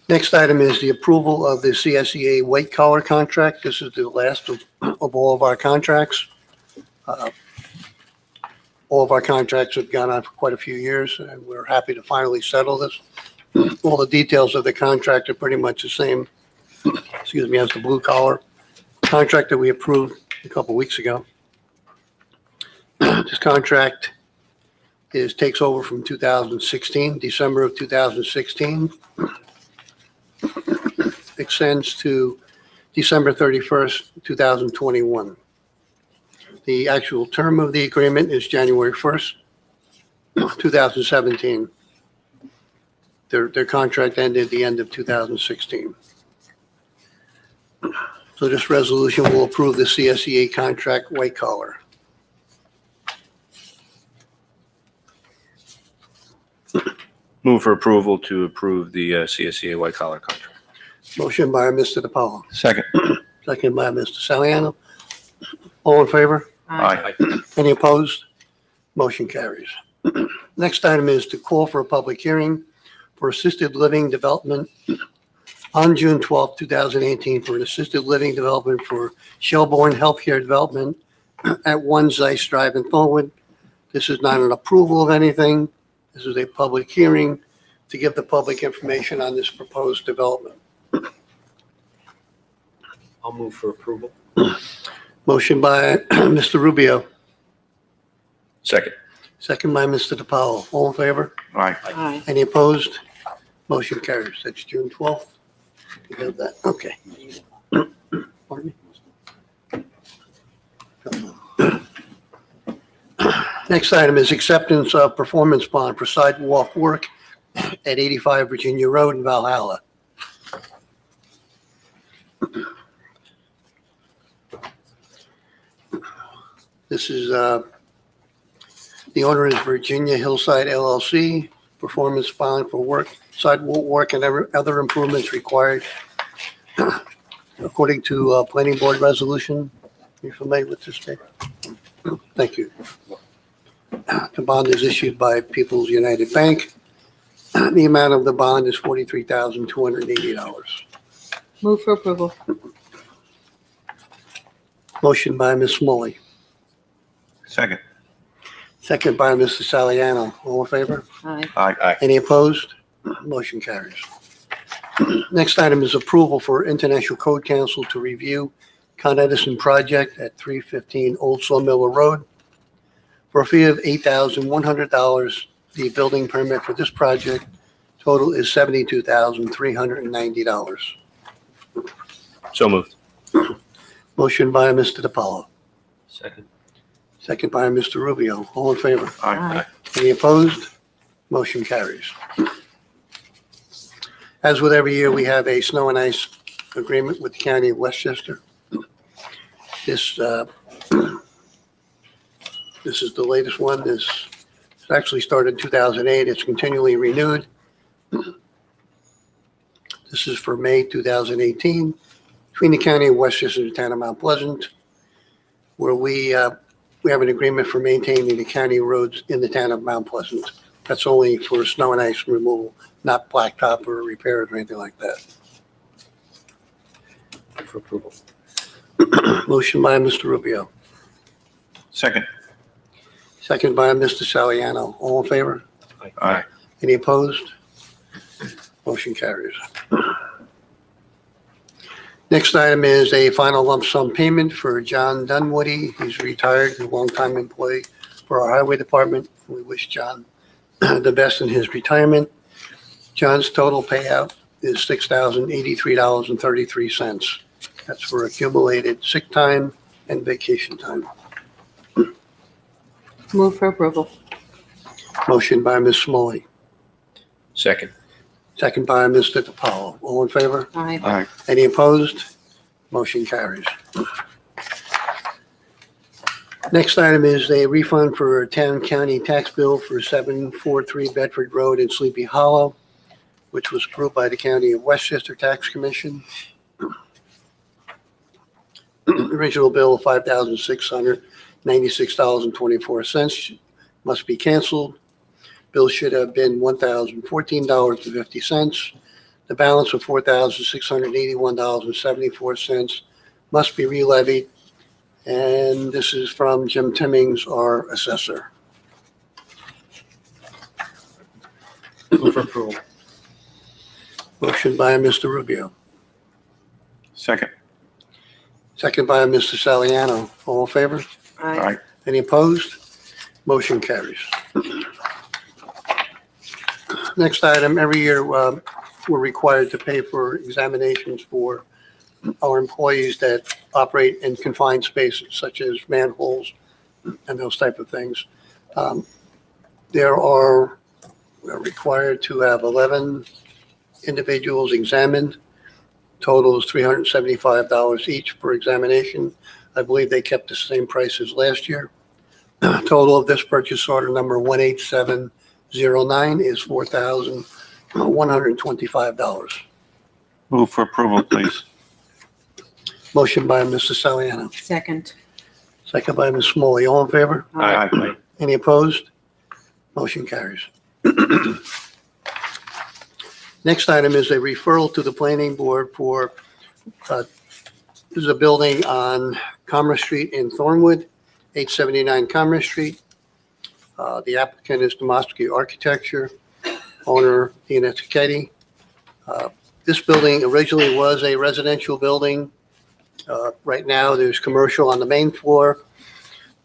Next item is the approval of the CSEA white collar contract. This is the last of all of our contracts. All of our contracts have gone on for quite a few years, and we're happy to finally settle this. All the details of the contract are pretty much the same, excuse me, as the blue collar contract that we approved a couple weeks ago. This contract takes over from 2016, December of 2016. Extends to December 31st, 2021. The actual term of the agreement is January 1st, 2017. Their contract ended at the end of 2016. So this resolution will approve the CSEA contract white collar. Move for approval to approve the CSEA white collar contract. Motion by Mr. DiPaolo, Second. second by Mr. Saliano. All in favor? Aye. Any opposed? Motion carries. Next item is to call for a public hearing for assisted living development on June 12, 2018 for an assisted living development for Shelbourne Healthcare Development at 1 Zeiss Drive in Thornwood. This is not an approval of anything. This is a public hearing to give the public information on this proposed development. I'll move for approval. Motion by Mr. Rubio, Second. second by Mr. DiPaolo. All in favor? Aye. Aye. Any opposed? Motion carries. That's June 12th. You have that? Okay. Pardon me? Next item is acceptance of performance bond for sidewalk work at 85 Virginia Road in Valhalla. This is, the owner is Virginia Hillside LLC, performance bond for work, sidewalk work and other improvements required according to planning board resolution. You familiar with this, Dave? Thank you. The bond is issued by People's United Bank. The amount of the bond is $43,280. Move for approval. Motion by Ms. Smalley, Second. second by Mr. Saliano. All in favor? Aye. Aye. Any opposed? Motion carries. Next item is approval for International Code Council to review Con Edison project at 315 Old Sawmiller Road for a fee of $8,100. The building permit for this project total is $72,390. So moved. Motion by Mr. DiPaolo, Second. second by Mr. Rubio. All in favor? Aye. Any opposed? Motion carries. As with every year, we have a snow and ice agreement with the County of Westchester. This is the latest one. This actually started in 2008. It's continually renewed. This is for May 2018 between the County of Westchester and the Town of Mount Pleasant, where we have an agreement for maintaining the county roads in the Town of Mount Pleasant. That's only for snow and ice removal, not blacktop or repairs or anything like that. Move for approval. Motion by Mr. Rubio, Second. second by Mr. Saliano. All in favor? Aye. Any opposed? Motion carries. Next item is a final lump sum payment for John Dunwoody. He's retired, a longtime employee for our highway department. We wish John the best in his retirement. John's total payout is $6,083.33. That's for accumulated sick time and vacation time. Move for approval. Motion by Ms. Smalley, Second. second by Mr. DiPaolo. All in favor? Aye. Aye. Any opposed? Motion carries. Next item is a refund for a town county tax bill for 743 Bedford Road in Sleepy Hollow, which was approved by the County of Westchester Tax Commission. Original bill of $5,696.24 must be canceled. Bill should have been $1,014.50. The balance of $4,681.74 must be re-levied. And this is from Jim Timmings, our assessor. Move for approval. Motion by Mr. Rubio, Second. second by Mr. Saliano. All in favor? Aye. Any opposed? Motion carries. Next item, every year, we're required to pay for examinations for our employees that operate in confined spaces, such as manholes and those type of things. We're required to have 11 individuals examined. Total is $375 each per examination. I believe they kept the same price as last year. Total of this purchase order number 18709 is $4,125. Move for approval, please. Motion by Mr. Saliano, Second. second by Ms. Smalley. All in favor? Aye. Any opposed? Motion carries. Next item is a referral to the planning board for, this is a building on Commerce Street in Thornwood, 879 Commerce Street. The applicant is Demoski Architecture, owner Dina Ticchetti. This building originally was a residential building. Right now, there's commercial on the main floor.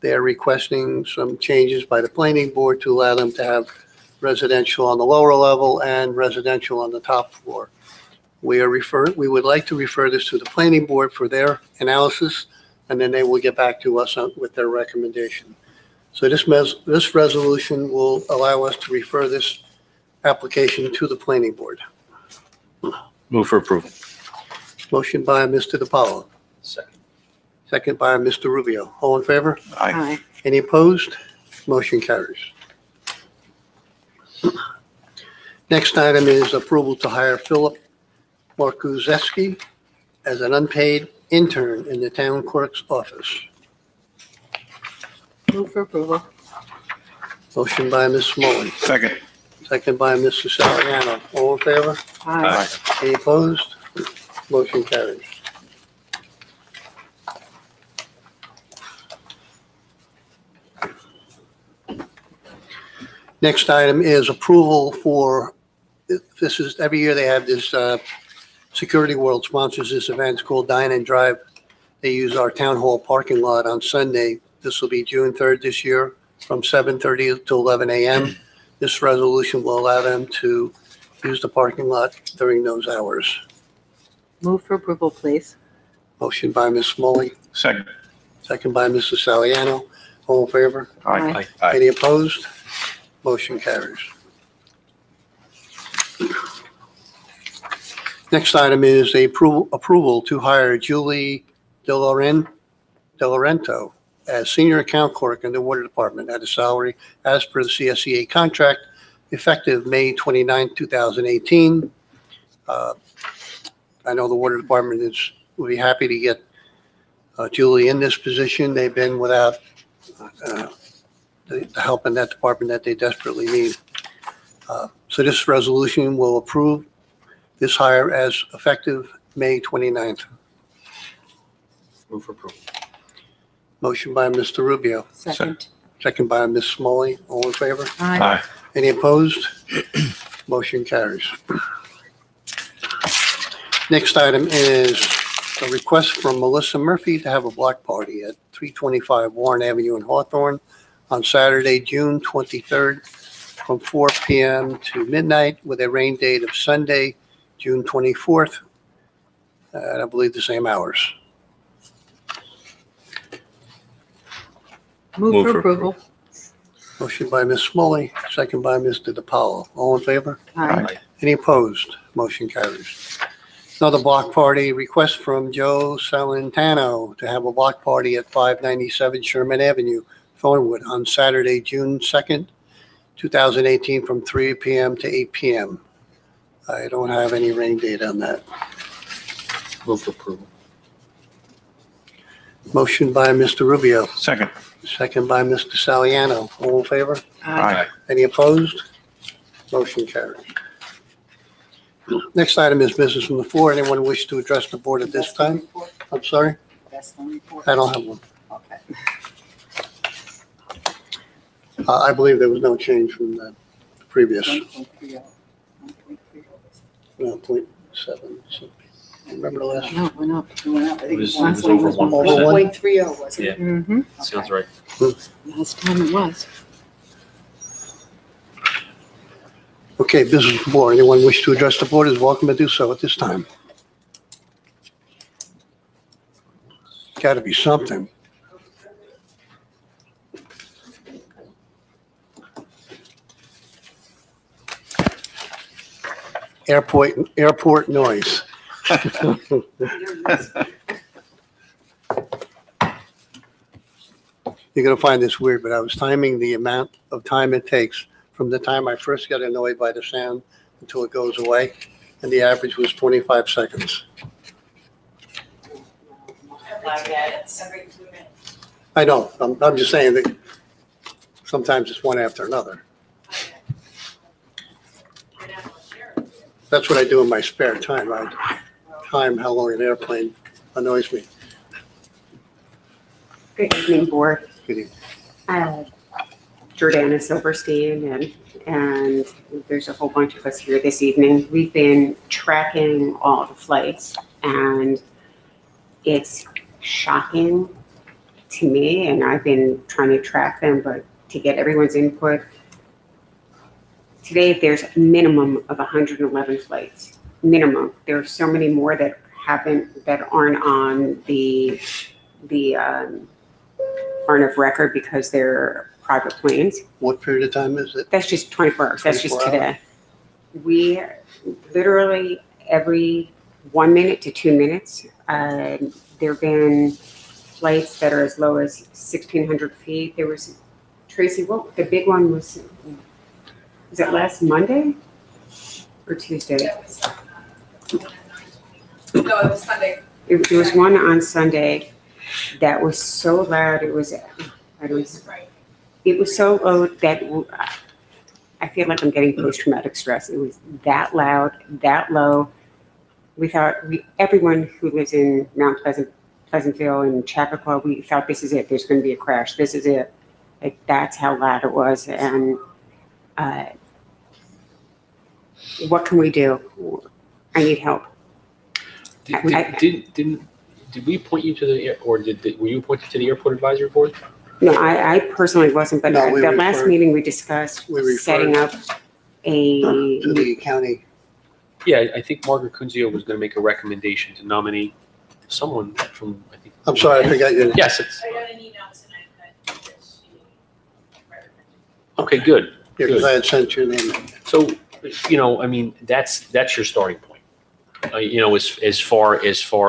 They're requesting some changes by the planning board to allow them to have residential on the lower level and residential on the top floor. We would like to refer this to the planning board for their analysis, and then they will get back to us with their recommendation. So this resolution will allow us to refer this application to the planning board. Move for approval. Motion by Mr. DiPaolo, Second. second by Mr. Rubio. All in favor? Aye. Any opposed? Motion carries. Next item is approval to hire Philip Markuszewski as an unpaid intern in the town clerk's office. Move for approval. Motion by Ms. Smalley, Second. second by Mr. Saliano. All in favor? Aye. Any opposed? Motion carries. Next item is approval for, this is, every year they have this, Security World sponsors this event. It's called Dine and Drive. They use our town hall parking lot on Sunday. This will be June 3rd this year from 7:30 to 11 a.m. This resolution will allow them to use the parking lot during those hours. Move for approval, please. Motion by Ms. Smalley, Second. second by Mr. Saliano. All in favor? Aye. Aye. Any opposed? Motion carries. Next item is a approval to hire Julie DeLorento as senior account clerk in the water department at a salary as per the CSEA contract effective May 29, 2018. I know the water department will be happy to get Julie in this position. They've been without the help in that department that they desperately need. So this resolution will approve this hire as effective May 29th. Move for approval. Motion by Mr. Rubio, Second. second by Ms. Smalley. All in favor? Aye. Any opposed? Motion carries. Next item is a request from Melissa Murphy to have a block party at 325 Warren Avenue in Hawthorne on Saturday, June 23rd, from 4 p.m. to midnight with a rain date of Sunday, June 24th. And I believe the same hours. Move for approval. Motion by Ms. Smalley, second by Mr. DiPaolo. All in favor? Aye. Any opposed? Motion carries. Another block party request from Joe Salentano to have a block party at 597 Sherman Avenue, Thornwood, on Saturday, June 2nd, 2018, from 3 p.m. to 8 p.m. I don't have any rain date on that. Move for approval. Motion by Mr. Rubio, Second. second by Mr. Saliano. All in favor? Aye. Any opposed? Motion carries. Next item is business from the floor. Anyone wish to address the board at this time? I'm sorry? I don't have one. I believe there was no change from the previous. No, 0.7. So, remember the last? No, we're not. It was over 1%. Over one? 1.30, was it? Yeah. Mm-hmm. Sounds right. Last time it was. Okay, business from the floor. Anyone wish to address the board is welcome to do so at this time. Got to be something. Airport noise. You're gonna find this weird, but I was timing the amount of time it takes from the time I first get annoyed by the sound until it goes away, and the average was 25 seconds. I know, I'm just saying that sometimes it's one after another. That's what I do in my spare time. I time how long an airplane annoys me. Good evening, board. Good evening. Jordana Silverstein, and there's a whole bunch of us here this evening. We've been tracking all the flights, and it's shocking to me, and I've been trying to track them, but to get everyone's input. Today, there's a minimum of 111 flights, minimum. There are so many more that aren't on the aren't of record because they're private planes. What period of time is it? That's just 24 hours. That's just 24 today. We literally every 1 minute to 2 minutes, there have been flights that are as low as 1,600 feet. There was, Tracy, what the big one was it last Monday or Tuesday? No, it was Sunday. There was one on Sunday that was so loud. It was so low that I feel like I'm getting post-traumatic stress. It was that loud, that low. We thought everyone who lives in Mount Pleasantville and Chappaqua, we thought this is it. There's going to be a crash. This is it. Like that's how loud it was. And what can we do? I need help. Did we appoint you to the, or were you appointed to the airport advisory board? No, I personally wasn't, but No, at we the last referred- meeting we discussed we referred setting up To the county. Yeah, I think Margaret Kunzio was going to make a recommendation to nominate someone from, I think. I'm sorry, I forgot your name. Yes, it's, I got an email tonight that okay, good. Yeah, because I had sent your name. So, I mean, that's your starting point. As far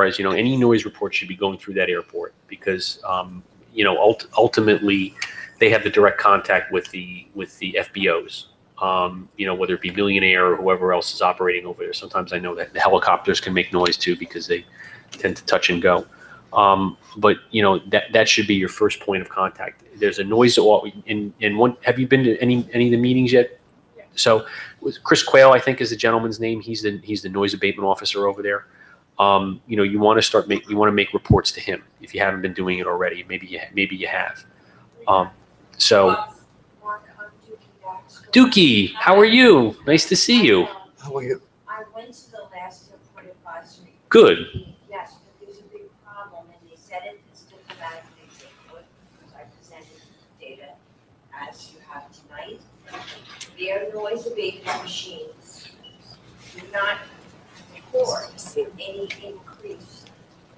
as, any noise report should be going through that airport because, ultimately they have the direct contact with the FBOs. Whether it be Millionaire or whoever else is operating over there. Sometimes I know that the helicopters can make noise too because they tend to touch and go. But that should be your first point of contact. There's a noise in one. Have you been to any of the meetings yet? Yeah. So Chris Quayle, I think, is the gentleman's name. He's the noise abatement officer over there. You want to make reports to him if you haven't been doing it already. Maybe you have. Dookie, how are you? Nice to see you. How are you? I went to the last airport advisory. Good. Yes, but there's a big problem, and they said it is diplomatically they could, because I presented data as you have tonight. their noise abatement machines do not report any increase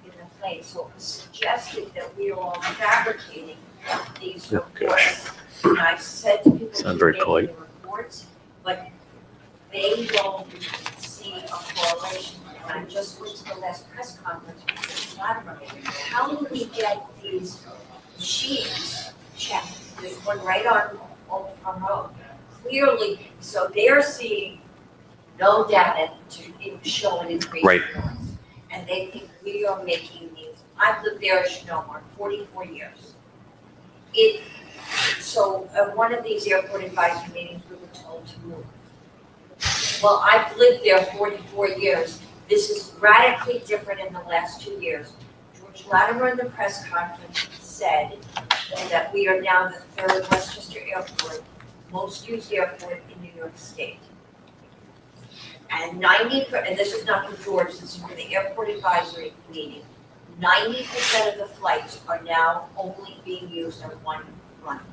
in the plane. So it was suggested that we are all fabricating these Oh, gosh. reports. And I've said to people. Sound very who make polite. the reports, but they don't see a correlation. And I just went to the last press conference with Mr. Latimer. How do we get these machines checked? There's one right on Old Farm Road. Clearly, so they're seeing no data to show an increase in Right. noise. And they think we are making these, I've lived there, as you know, Mark, 44 years. So at one of these airport advisory meetings, we were told to move. Well, I've lived there 44 years. This is radically different in the last 2 years. George Latimer in the press conference said that we are now the third Westchester airport, most used airport in New York State. And and this is not from George, this is from the airport advisory meeting, 90% of the flights are now only being used on one runway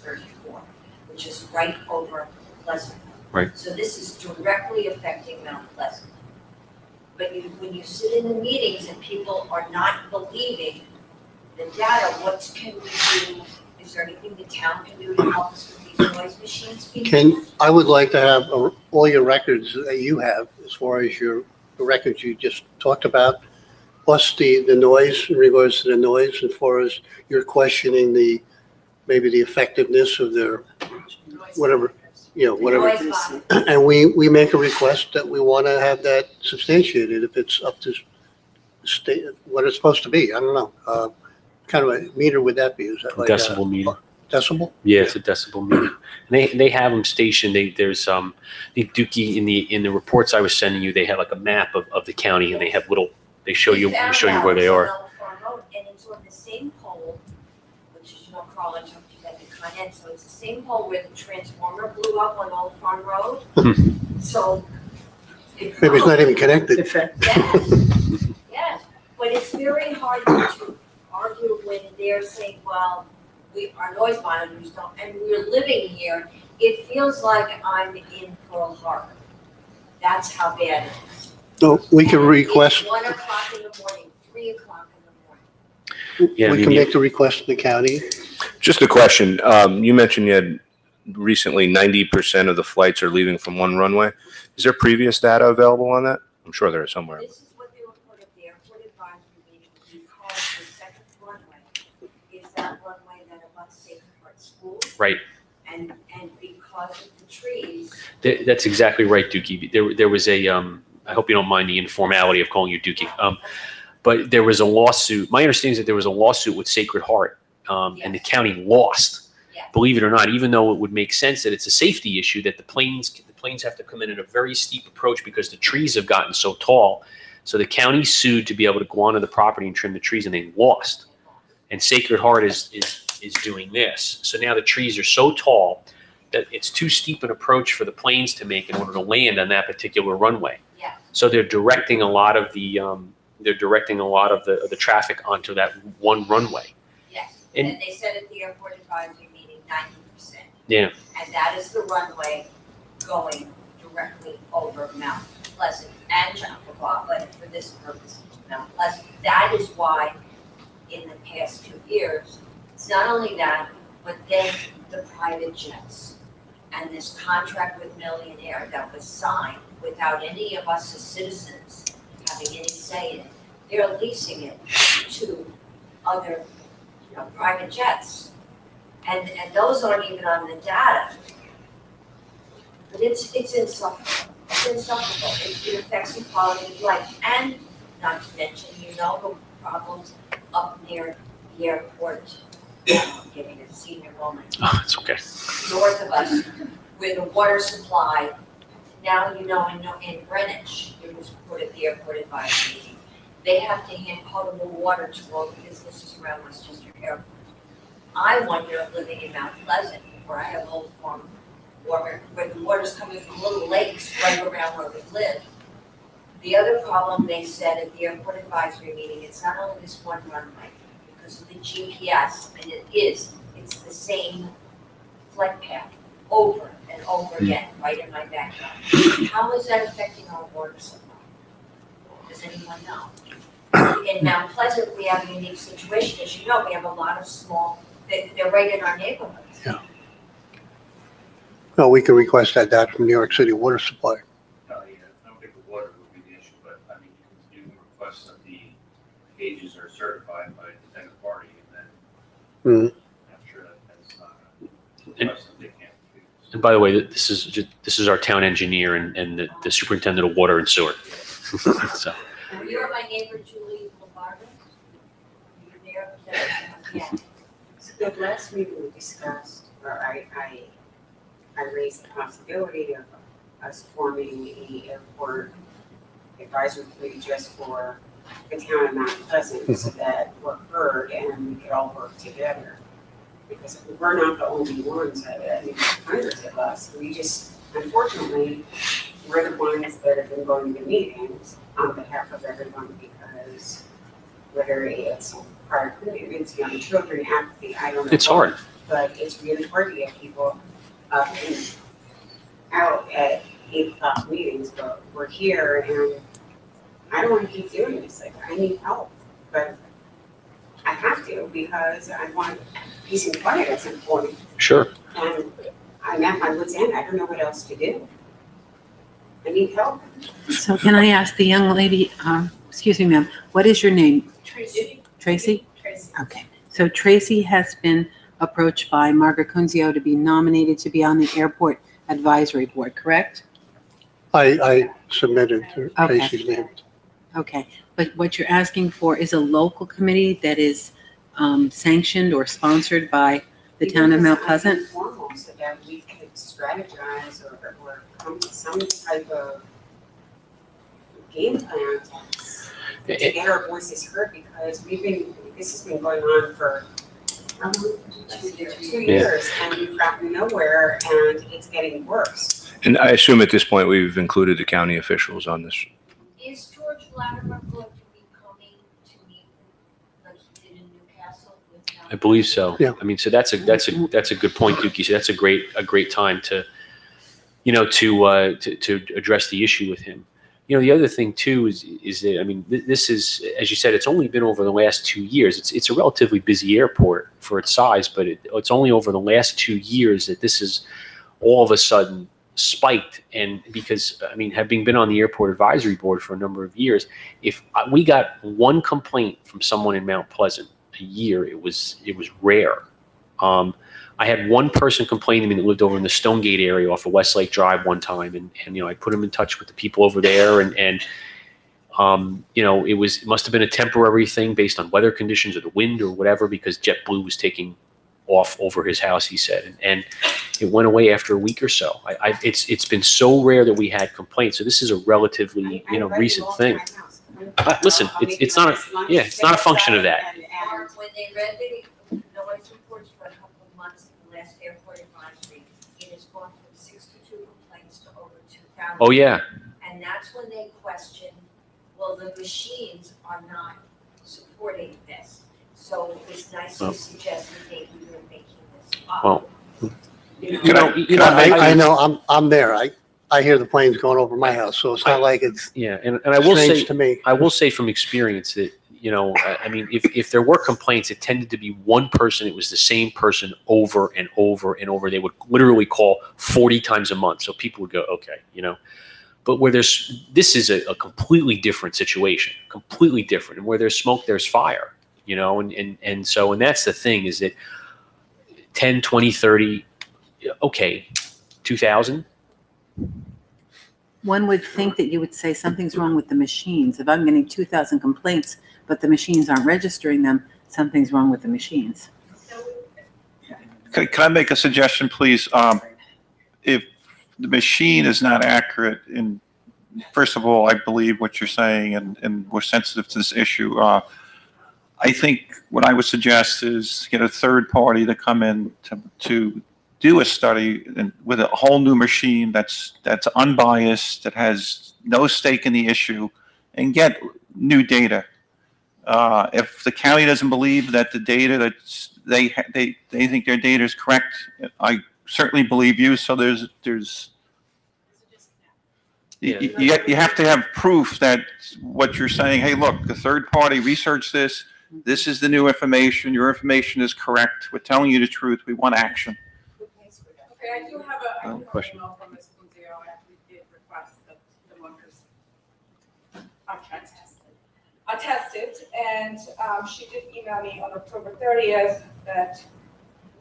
34, which is right over Pleasantville. Right. So this is directly affecting Mount Pleasant. But when you sit in the meetings and people are not believing the data, what can we do? Is there anything the town can do to help us with these noise machines? I would like to have all your records that you have, as far as the records you just talked about, plus the noise, in regards to the noise, as far as you're questioning maybe the effectiveness of their, whatever, whatever. Noise bottom. And we make a request that we want to have that substantiated if it's up to state, what it's supposed to be. I don't know. Kind of a meter would that be? Is that like Decibel meter. Decibel? Yeah, it's a decibel meter. And they have them stationed. There's the Dookie in the reports I was sending you. They have like a map of the county, and they have they show you where they are. And it's on the same pole, which is, Carl, I talked to you about the Con Ed, so it's the same pole where the transformer blew up on Old Farm Road. So. Maybe it's not even connected. Yes, but it's very hard to argue when they're saying, well, our noise monitors don't, and we're living here. It feels like I'm in Pearl Harbor. That's how bad it is. So we can request, It's 1 o'clock in the morning, 3 o'clock in the morning. Yeah, we can make the request to the county. Just a question. You mentioned you had recently 90% of the flights are leaving from one runway. Is there previous data available on that? I'm sure there is somewhere. This is what they report at the airport advisory meeting, because the second runway is that runway that abuts Sacred Heart School. Right. And because of the trees. That's exactly right, Dookie. There was a I hope you don't mind the informality of calling you Dookie. But there was a lawsuit. My understanding is that there was a lawsuit with Sacred Heart, and the county lost. Yes. Believe it or not, even though it would make sense that it's a safety issue, that the planes have to come in a very steep approach because the trees have gotten so tall. So the county sued to be able to go onto the property and trim the trees, and they lost. And Sacred Heart is doing this. So now the trees are so tall that it's too steep an approach for the planes to make in order to land on that particular runway. Yeah. So they're directing a lot of the traffic onto that one runway. Yes, And- and they said at the airport advisory meeting, 90%. Yeah. And that is the runway going directly over Mount Pleasant and Chappaqua, but for this purpose, Mount Pleasant. That is why in the past 2 years, it's not only that, but then the private jets and this contract with Millionaire that was signed without any of us as citizens having any say in it. They're leasing it to other, private jets. And those aren't even on the data. But it's insufferable. It's insufferable. It affects the quality of life. And not to mention, the problems up near the airport, I'm getting a senior moment, Oh, it's okay. north of us, where the water supply, now in Greenwich, it was put at the airport advisory meeting. They have to hand potable water to all the businesses around Westchester Airport. I wonder, living in Mount Pleasant, where I have Old Farm water, where the water's coming from little lakes right around where we live. The other problem they said at the airport advisory meeting, it's not only this one runway, because of the GPS, and it's the same flight path over over again, right in my backyard. How is that affecting our water supply? Does anyone know? In Mount Pleasant, we have a unique situation, as you know, we have a lot of small, they're right in our neighborhoods. Yeah. Well, we can request that data from New York City Water Supply. Yeah, I don't think the water would be the issue, but I mean, you can request that the pages are certified by a dependent party, and then Mhm. I'm sure that's not a And- request that they can't use. And by the way, this is our town engineer and the superintendent of water and sewer. So, And you're my neighbor, Julie Lombardo? You're there? Yeah. So the last meeting we discussed, or I raised the possibility of us forming a airport advisory committee just for the town of Mount Pleasant, so that we're heard and we could all work together. Because we're not the only ones, I mean, hundreds of us, we just, unfortunately, we're the ones that have been going to meetings on behalf of everyone, because whether it's prior commitments, young children, apathy, I don't know. it's hard. But it's really hard to get people up and out at 8 o'clock meetings, but we're here and I don't want to keep doing this, like, I need help, but I have to because I want peace and quiet at some point, Sure. and I'm at my wit's end, I don't know what else to do. I need help. So can I ask the young lady, excuse me, ma'am, what is your name? Tracy? Tracy? Tracy. Okay. So Tracy has been approached by Margaret Kunzio to be nominated to be on the airport advisory board, correct? I submitted to Okay. Tracy's name. Okay. But what you're asking for is a local committee that is sanctioned or sponsored by the town of Mount Pleasant? Because I'm informal, so that we could strategize or come to some type of game plan to get our voices heard, because this has been going on for how long? 2 years, and we've gotten nowhere, and it's getting worse. And I assume at this point, we've included the county officials on this. Is George Latimer going to be coming to meet like he did in Newcastle with I believe so. Yeah. I mean, so that's a good point, Dookie. So that's a great time to, to address the issue with him. The other thing too is that, I mean, this is, as you said, it's only been over the last 2 years. It's a relatively busy airport for its size, but it's only over the last 2 years that this is all of a sudden spiked. And because, I mean, having been on the airport advisory board for a number of years, if we got one complaint from someone in Mount Pleasant a year, it was rare. I had one person complain to me that lived over in the Stonegate area off of Westlake Drive one time, and I put him in touch with the people over there, and it must have been a temporary thing based on weather conditions or the wind or whatever, because JetBlue was taking off over his house, he said, and it went away after a week or so. It's been so rare that we had complaints, so this is a relatively recent thing. Listen, it's not a function of that. Or when they read the noise reports for a couple of months in the last airport advisory, it has gone from 62 complaints to over 2,000. Oh yeah. And that's when they question, well, the machines are not supporting this. So it was nice you suggested maybe you were making this up. Well, I know, I'm there. I hear the planes going over my house, so it's not like it's yeah, and I will strange say to me. I will say from experience that, I mean, if there were complaints, it tended to be one person. It was the same person over and over and over. They would literally call 40 times a month. So people would go, okay, But where this is a completely different situation, completely different. And where there's smoke, there's fire, and that's the thing, is that 10, 20, 30, okay, 2,000. One would think that you would say something's wrong with the machines. If I'm getting 2,000 complaints, but the machines aren't registering them, something's wrong with the machines. Can I make a suggestion, please? If the machine is not accurate, and first of all, I believe what you're saying, and we're sensitive to this issue. I think what I would suggest is get a third party to come in to do a study with a whole new machine that's unbiased, that has no stake in the issue, and get new data. If the county doesn't believe that the data they think their data is correct, I certainly believe you. So you have to have proof that what you're saying, hey, look, the third party researched this. This is the new information. Your information is correct. We're telling you the truth. We want action. Okay, I do have an Question. email from Ms. Punzio. I actually did request that the markers are tested, and she did email me on October 30th that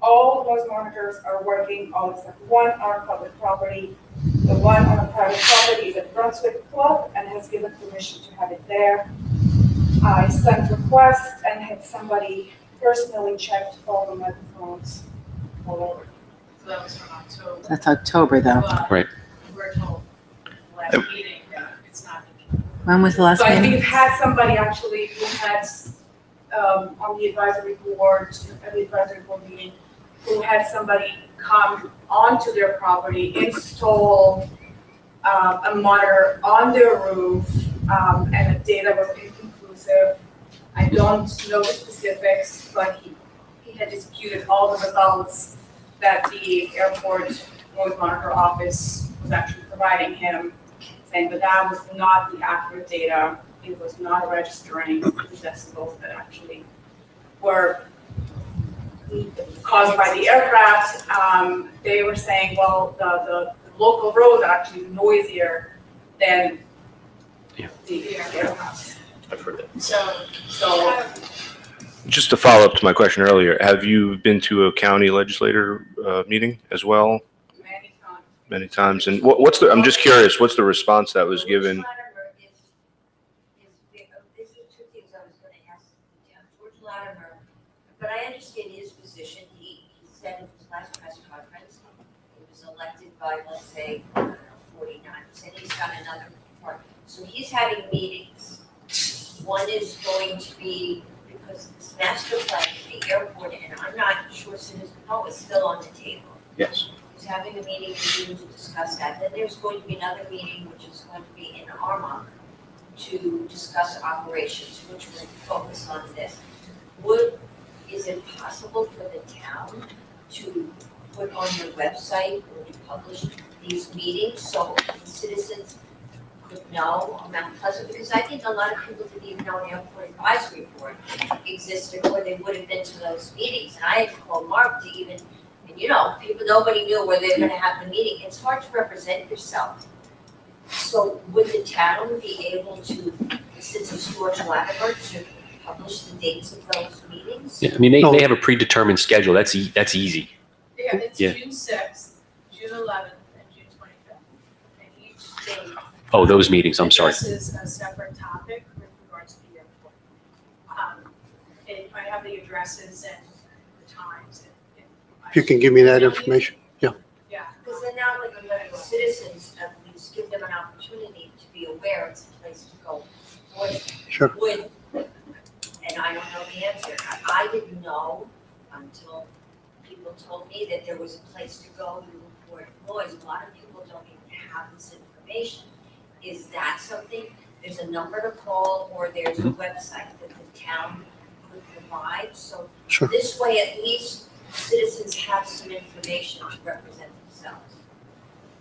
all those monitors are working, all except one on public property. The one on a private property is at Brunswick Club and has given permission to have it there. I sent requests and had somebody personally checked all the microphones all over. So that was from October. That's October, though. But Right. We're told last meeting that it's not. When was the last So meeting? we've had somebody actually who had, on the advisory board, at the advisory board meeting, who had somebody come onto their property, install a monitor on their roof, and the data was inconclusive. I don't know the specifics, but he had disputed all the results that the airport noise monitor office was actually providing him, saying that that was not the accurate data. It was not registering the decibels that actually were caused by the aircraft. They were saying, well, the local roads are actually noisier than the aircraft. I've heard that. So Just to follow up to my question earlier, have you been to a county legislator meeting as well? many times. Many times. And I'm just curious, what's the response that was given? This is two things I was gonna ask George Latimer, but I understand his position. He said in his last press conference, he was elected by, let's say, 49%. He's got another part. So he's having meetings. One is going to be, because this master plan for the airport, and I'm not sure Citizen Poe is still on the table. Yes. He's having a meeting with you to discuss that. Then there's going to be another meeting, which is going to be in Armonk, to discuss operations, which will focus on this. Is it possible for the town to put on your website or to publish these meetings so citizens could know Mount Pleasant? Because I think a lot of people didn't even know an airport advisory board existed, or they would have been to those meetings. And I had to call Mark to even, and nobody knew where they were gonna have the meeting. It's hard to represent yourself. So would the town be able to, since it's George Latimer, to publish the dates of those meetings? Yeah, I mean, they have a predetermined schedule. That's easy. Yeah, it's Yeah. June 6th, June 11th, and June 25th. And each date Oh, those meetings, I'm sorry. addresses a separate topic with regards to the airport. And I have the addresses and the times. If you can give me that information. Yeah. Because then now, like, the citizens, at least give them an opportunity to be aware it's a place to go. Sure. And I don't know the answer. I didn't know until people told me that there was a place to go to report noise. A lot of people don't even have this information. Is that something, there's a number to call, or there's a website that the town could provide? So Sure. this way, at least citizens have some information to represent themselves.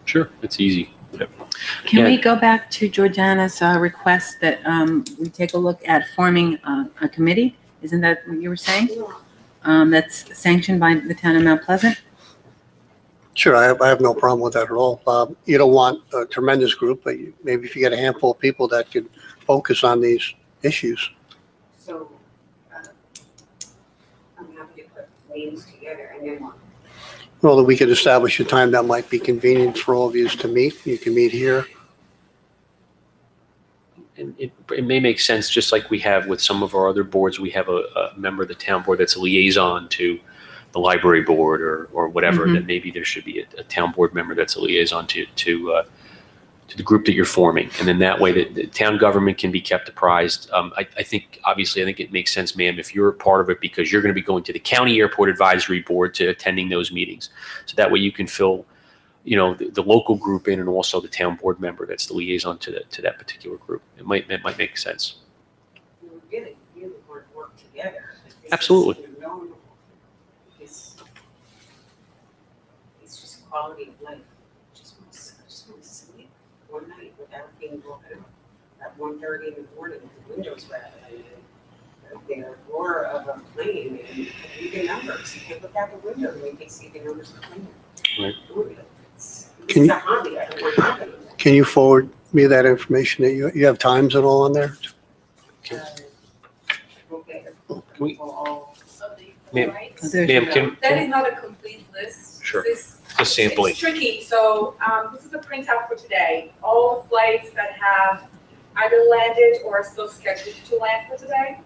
Sure, it's easy. Can we go back to Jordana's request that we take a look at forming a committee? Isn't that what you were saying? That's sanctioned by the town of Mount Pleasant? Sure, I have no problem with that at all. You don't want a tremendous group, but maybe if you get a handful of people that could focus on these issues. So, I'm happy to put names together and then one. Well, that we could establish a time that might be convenient for all of you to meet. You can meet here. And it may make sense, just like we have with some of our other boards, we have a member of the town board that's a liaison to the library board or whatever, Mhm. then maybe there should be a town board member that's a liaison to the group that you're forming. And then that way the town government can be kept apprised. I think it makes sense, ma'am, if you're a part of it, because you're going to be going to the county airport advisory board to attending those meetings. So that way you can fill, the local group in, and also the town board member that's the liaison to that particular group. It might make sense. We really want to work together. Absolutely. It's quality of life. I just want to sleep one night without being woken up at 1:30 in the morning, the windows rattling, and the roar of a plane, and you read the numbers. You can look out the window and you can see the numbers of the plane. Right. It's Can a hobby. I don't want to happen. Can you forward me that information that you have times and all on there? Okay. Can we- All- Ma'am, Oh, there's ma'am, your- can, That is not a complete list. Sure. This- just sampling. It's tricky, so this is a printout for today. All flights that have either landed or are still scheduled to land for today.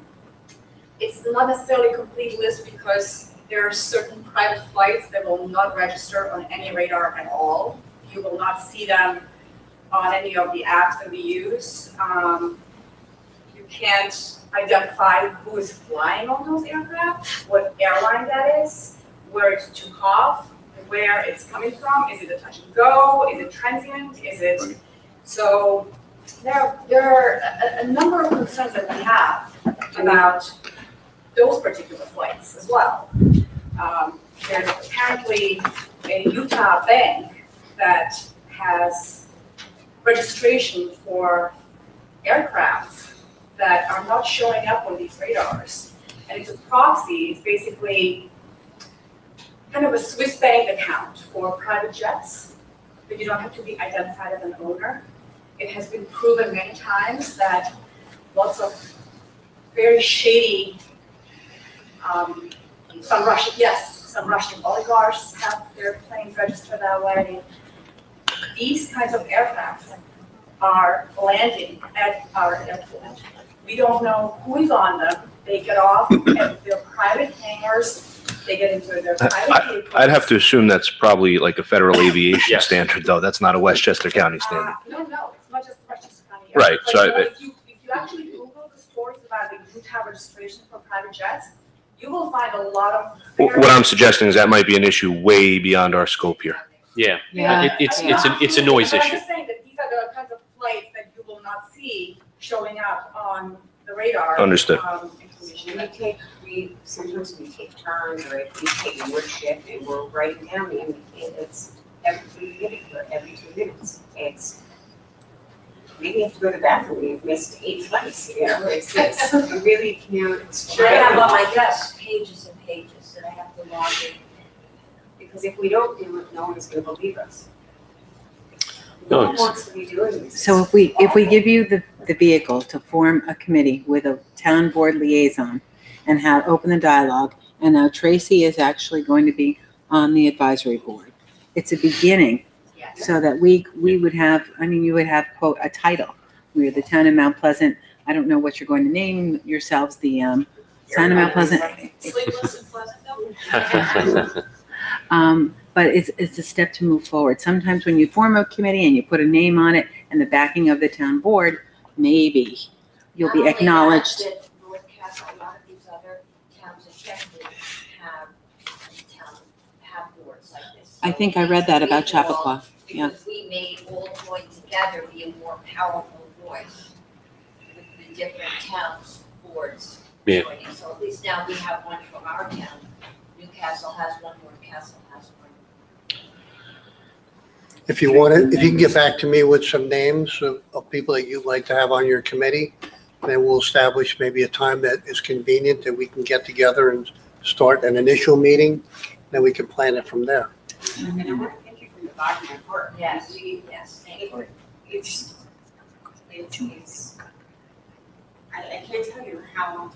It's not necessarily a complete list because there are certain private flights that will not register on any radar at all. You will not see them on any of the apps that we use. You can't identify who is flying on those aircraft, what airline that is, where it took off, where it's coming from. Is it a touch and go? Is it transient? Is it, so there are a number of concerns that we have about those particular flights as well. There's apparently a Utah bank that has registration for aircrafts that are not showing up on these radars. And it's a proxy, it's basically kind of a Swiss bank account for private jets, but you don't have to be identified as an owner. It has been proven many times that lots of very shady, some Russian oligarchs have their planes registered that way. These kinds of aircraft are landing at our airport. We don't know who is on them. They get off at their private hangars. They get into their private vehicles. I'd have to assume that's probably like a federal aviation Yes. standard, though. That's not a Westchester County standard. No, it's not just Westchester County. Right, But so you know, I- if you actually Google the stories about the Utah registration for private jets, you will find a lot of. What I'm suggesting is that might be an issue way beyond our scope here. Yeah, Yeah. it's a noise But I'm issue. just saying that these are the kinds of flights that you will not see showing up on the radar. Understood. Information. Sometimes we take turns, or if we take your shift and we're writing down the it's every minute or every 2 minutes. It's, maybe you have to go to the bathroom, you've missed 8 flights, you know, it's, you really can't. I have on my desk pages and pages that I have to log in. Because if we don't do it, no one's gonna believe us. No, No one it's- wants to be doing this. So if we give you the vehicle to form a committee with a town board liaison and open the dialogue, and now Tracy is actually going to be on the advisory board. It's a beginning, so that we would have, you would have, quote, a title. We're the town of Mount Pleasant. I don't know what you're going to name yourselves, the town of Mount Pleasant. Sleepless and pleasant. But it's a step to move forward. Sometimes when you form a committee and you put a name on it and the backing of the town board, maybe you'll be acknowledged. Not only that, but North Castle, a lot of these other towns especially have boards like this. I think I read that about Chappaqua. Yeah. Because we may all join together be a more powerful voice with the different towns' boards Yeah. joining. So at least now we have one from our town. Newcastle has one, Northcastle has one. If you want it, if you can get back to me with some names of people that you'd like to have on your committee, then we'll establish maybe a time that is convenient that we can get together and start an initial meeting. Then we can plan it from there. And I want to thank you from the bottom of my heart. Yes, We- yes, thank you. It's, I can't tell you how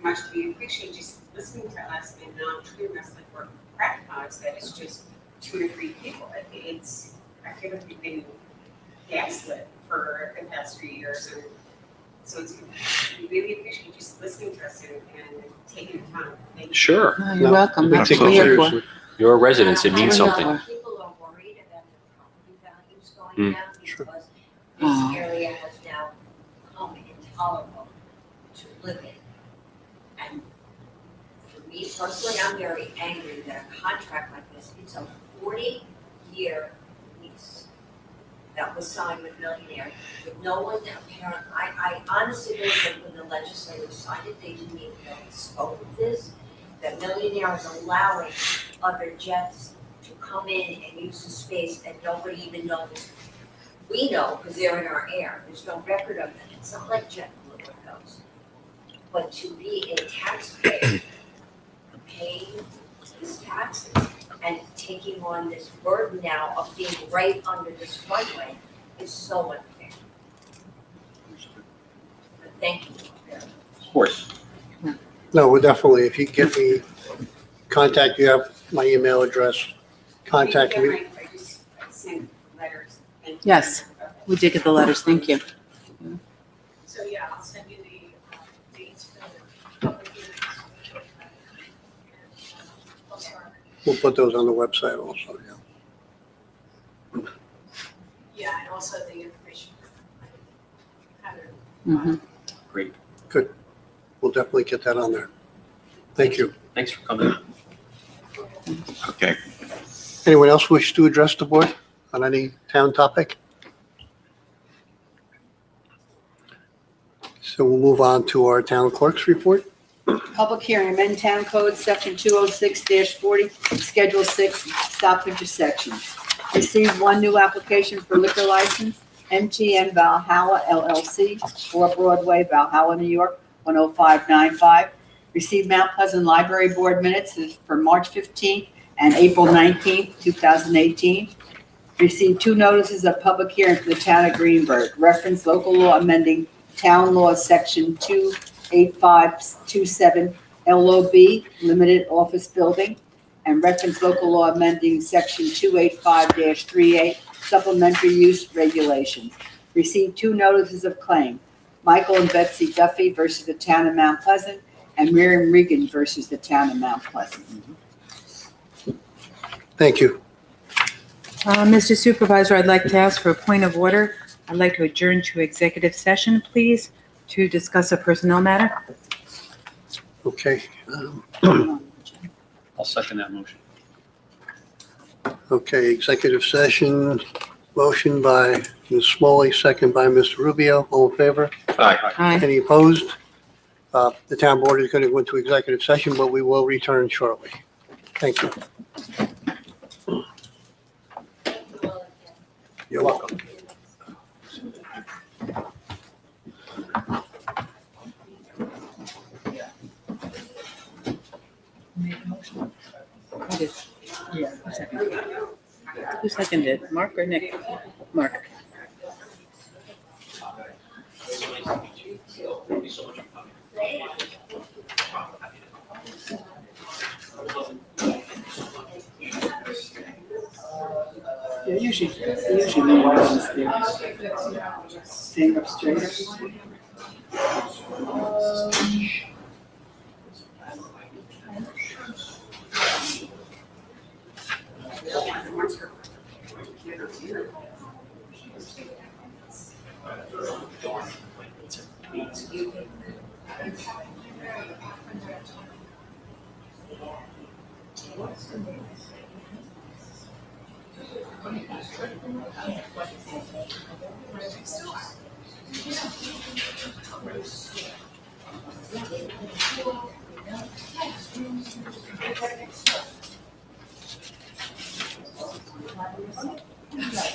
much we appreciate just listening to us and not treating us like we're crackpots, that it's just 2 to 3 people. It's, I feel like we've been gaslit for the past few years, and so it's, we really appreciate just listening to us and taking the time. Thank you. Sure, Oh, you're welcome. That's what Absolutely. we're here for. Seriously. you're a resident, it means I know something. People are worried about the property values going Mm. down Sure. because Oh. this area has now become intolerable to live in. And for me personally, I'm very angry that a contract like this, it's a 40-year lease that was signed with Millionaire, with no one apparent, I honestly believe that when the legislators signed it, they didn't even know the scope of this, that Millionaire is allowing other jets to come in and use the space and nobody even knows. We know because they're in our air. There's no record of them. It's not like JetBlue or those. But to be a taxpayer, paying these taxes and taking on this burden now of being right under this runway is so unfair. But thank you. Of course. No, we're definitely, if you get me, contact, you have my email address, contact me. I just sent letters. Thank you. Yes, we did get the letters, thank you. So, yeah, I'll send you the dates for the public hearings. We'll put those on the website also, yeah. Yeah, and also the information. How to Mhm. Great. We'll definitely get that on there. Thank you. Thanks for coming. Okay. Anyone else wish to address the board on any town topic? So we'll move on to our town clerk's report. Public hearing, amend Town Code, Section 206-40, Schedule 6, stop intersections. Received one new application for liquor license, MTN Valhalla LLC, 4 Broadway, Valhalla, New York, 10595. Received Mount Pleasant Library Board minutes for March 15th and April 19th, 2018. Received 2 notices of public hearing for the town of Greenberg. Reference local law amending Town Law Section 28527 LOB, limited office building, and reference local law amending Section 285-38 supplementary use regulations. Received 2 notices of claim. Michael and Betsy Duffy versus the town of Mount Pleasant, and Miriam Regan versus the town of Mount Pleasant. Thank you. Mr. Supervisor, I'd like to ask for a point of order. I'd like to adjourn to executive session, please, to discuss a personnel matter. Okay. I'll second that motion. Okay, executive session, motion by Ms. Smalley, second by Mr. Rubio. All in favor? Aye. Aye. Any opposed? The town board is going to go into executive session, but we will return shortly. Thank you. You're welcome. Who seconded, Mark or Nick? Mark. Yeah, usually the ones there. Stand up straight.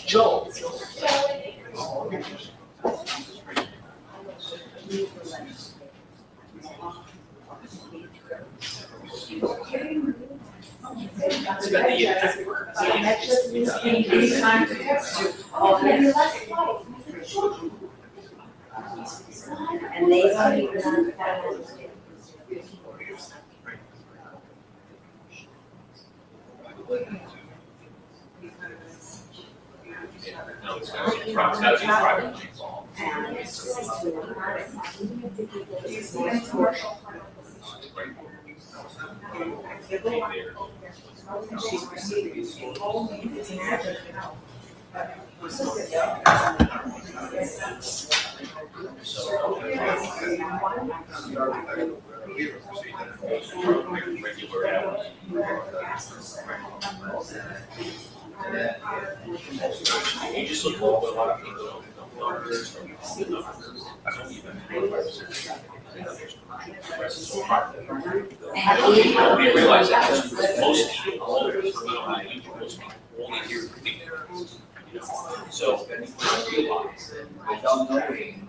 Joel. And they don't even understand. We realize that most people, only hear so I realized that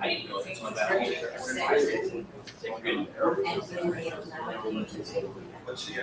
I didn't know that's what that What's the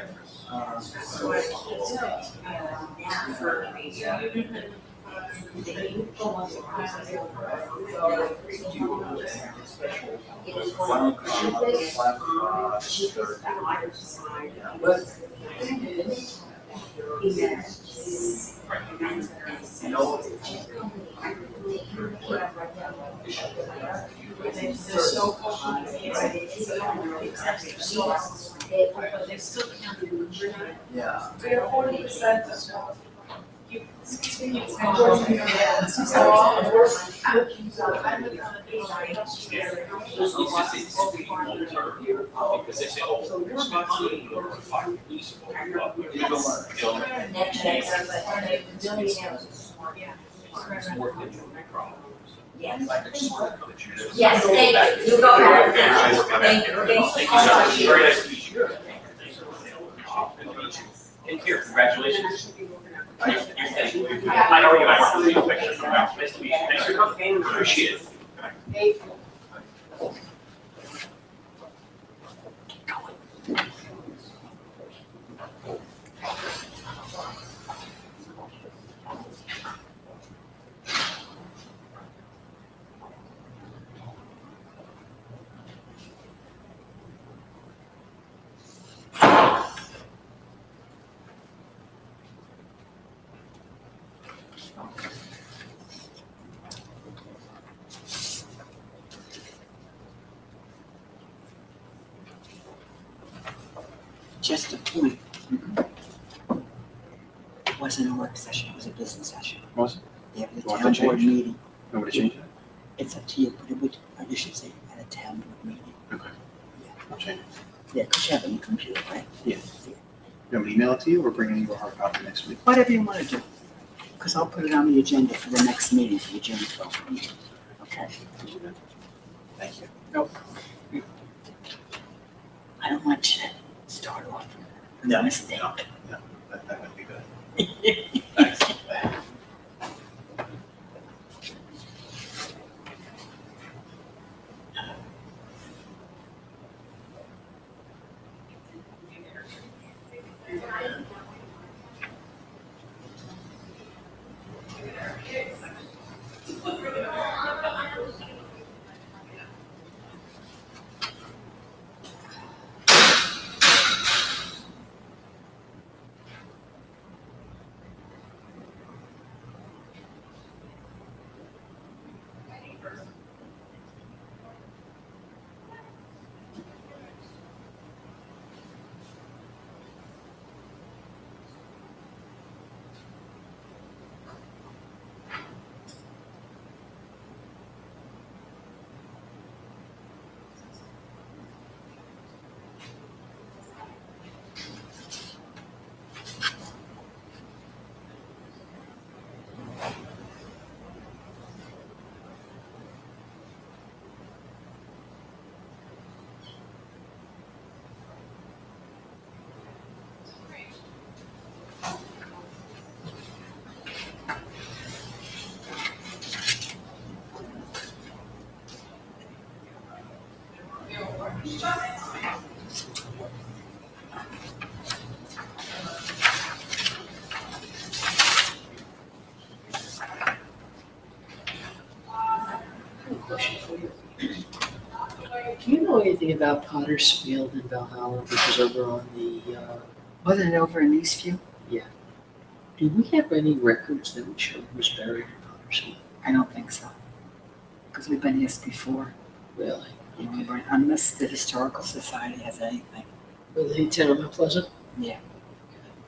Yeah. We have 40% you continue to because they say, oh, spend money or fire police. It's more than a problem. Yes. Yes, thank you. You go ahead. Thank you. Thank you so much. Very nice to meet you. Take care. Congratulations. I know you might want to see a picture. Nice to meet you. Thanks for coming. Appreciate it. Just a point. It wasn't a work session, it was a business session. Was it? Yeah, it was You a want town that board changed? meeting. Nobody changed it? It's up to you, but it would, you should say at a town board meeting. Okay. I'll change it. Yeah, because you have it on your computer, right? Yeah. You want me to email it to you or bring you a hard copy next week? Whatever you want to do. Because I'll put it on the agenda for the next meeting, for the June 12th meeting. Okay. Thank you. Nope. I don't want you to start off with a mistake. No, that would be good. Thanks. Do you know anything about Potter's Field in Valhalla, which is over on the, Wasn't it over in Eastview? do we have any records that would show who was buried in Potter's Field? I don't think so. Because we've been here before. Really? Remember, unless the Historical Society has anything. Were they town of Mount Pleasant? Yeah.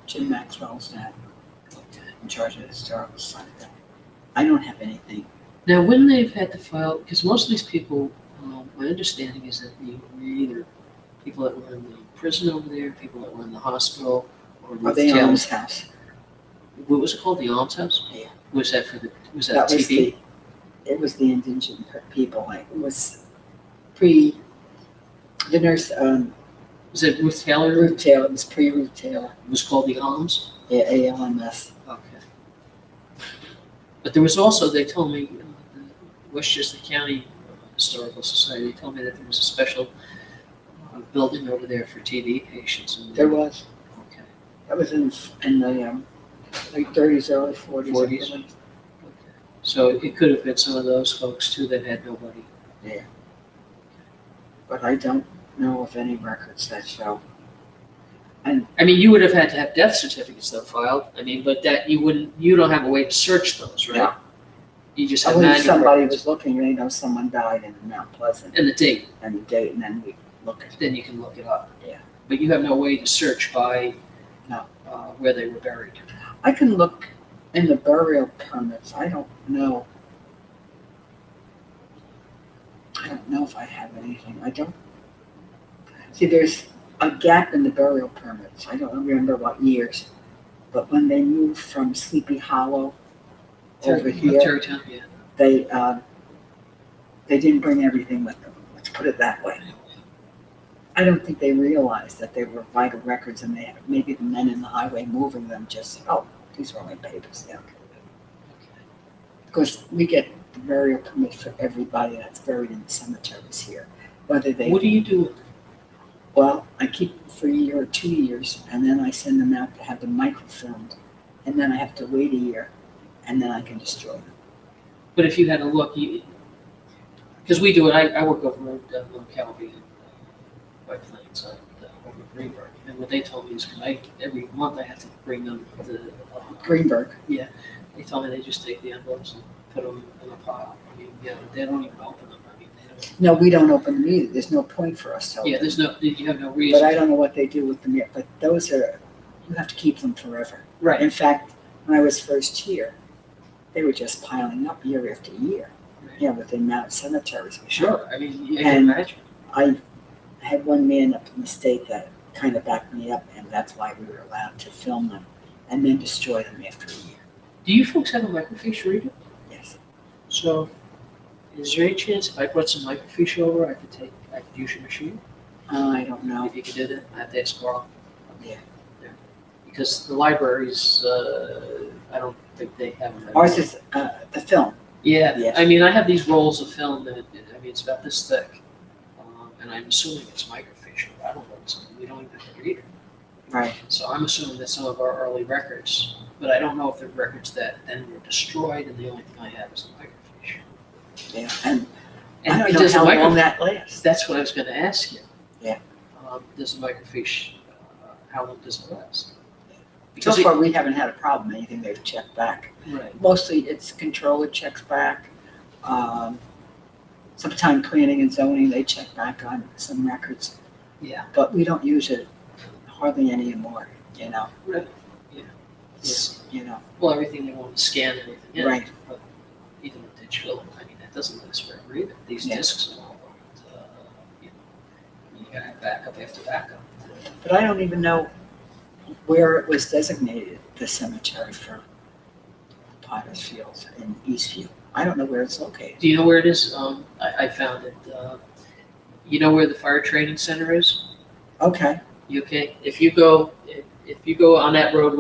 Jim Maxwell's that in charge of the Historical Society. I don't have anything. Now, wouldn't they have had to file, because most of these people, my understanding is that you were either people that were in the prison over there, people that were in the hospital, or Or Ruth the Taylor. Alms House. What was it called? The Alms House? Yeah. Was that for the, was that That was TV? it was the indigent people. It was the nurse, Was it Ruth Taylor? Ruth Taylor, it was pre-Ruth Taylor. It was called the Alms? Yeah, ALMS. Okay. But there was also, they told me, the Westchester County Historical Society, they told me that there was a special building over there for TB patients. And There was. Okay. That was in the late 30s, early 40s. 40s. Okay. So it could have been some of those folks too that had nobody. Yeah. But I don't know of any records that show. I mean, you would have had to have death certificates though filed. I mean, but that you don't have a way to search those, right? No. You just I have believe manual somebody records. was looking, they know someone died in Mount Pleasant And the date, and the date, and then we look at it. then you can look it up. Yeah. But you have no way to search by No. where they were buried. I can look in the burial permits. I don't know if I have anything. I don't. See, there's a gap in the burial permits. I don't remember what years. But when they moved from Sleepy Hollow over here, Tarrytown, yeah. they didn't bring everything with them. Let's put it that way. I don't think they realized that they were vital records, and they maybe the men in the highway moving them just, oh, these are only papers. Yeah. Because we get the burial permit for everybody that's buried in the cemeteries here, whether they. What do you do? Well, I keep them for a year or 2 years, and then I send them out to have them microfilmed, and then I have to wait a year, and then I can destroy them. But if you had a look, because we do it, I work over at Calvi and White Plains, over Greenberg, and what they told me is every month I have to bring them the Greenberg. Yeah, they told me they just take the envelopes and put them in a pile. I mean, yeah, they don't even open them. I mean, they don't. No, we don't open them either. There's no point for us to open. Yeah, you have no reason. But I don't know what they do with them yet. But those are, you have to keep them forever. Right. In fact, when I was first here, they were just piling up year after year. Right. Yeah, with the amount of cemeteries we have. Sure, I mean, you can And imagine. I had one man up in the state that kind of backed me up, and that's why we were allowed to film them and then destroy them after a year. Do you folks have a microfiche reader? Yes. So, is there any chance if I brought some microfiche over, I could use your machine? I don't know. If you could do that, I have to ask Carl. Yeah. Because the libraries, I don't think they have them. Ours is the film. Yeah, Yes. I mean, I have these rolls of film that, I mean, it's about this thick. And I'm assuming it's microfiche, but I don't know, we don't even have a reader. Right. So I'm assuming that some of our early records, but I don't know if they're records that then were destroyed and the only thing I have is the microfiche. Yeah. And I And don't know does the how long microfiche, that lasts. that's what I was gonna ask you. Yeah. Does the microfiche, how long does it last? So Because far, we haven't had a problem, anything they've checked back. right, Mostly it's controller checks back. Sometime planning and zoning, they check back on some records, yeah, but we don't use it hardly anymore, you know? right, yeah. It's, you know, Well, everything they want to scan everything in. Right. But even with digital, I mean, that doesn't last forever either. These Yeah. discs and all, you know, you gotta have backup after backup. but I don't even know where it was designated, the cemetery for Potter's Fields in Eastview. I don't know where it's located. Do you know where it is? I found it. You know where the fire training center is? Okay, You okay? If you go on that road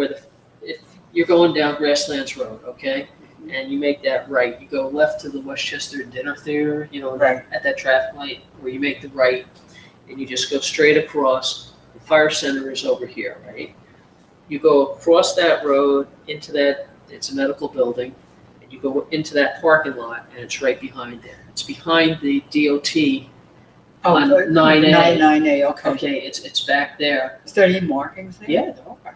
if you're going down Grasslands Road, okay, and you make that right, you go left to the Westchester Dinner Theater, you know, Right. at that traffic light, where you make the right, and you just go straight across. The fire center is over here, right? You go across that road into that. It's a medical building. And you go into that parking lot, and it's right behind there. It's behind the DOT. Oh, On good. 9A. 9A, okay. Okay, it's back there. Is there any markings there? Yeah. Okay.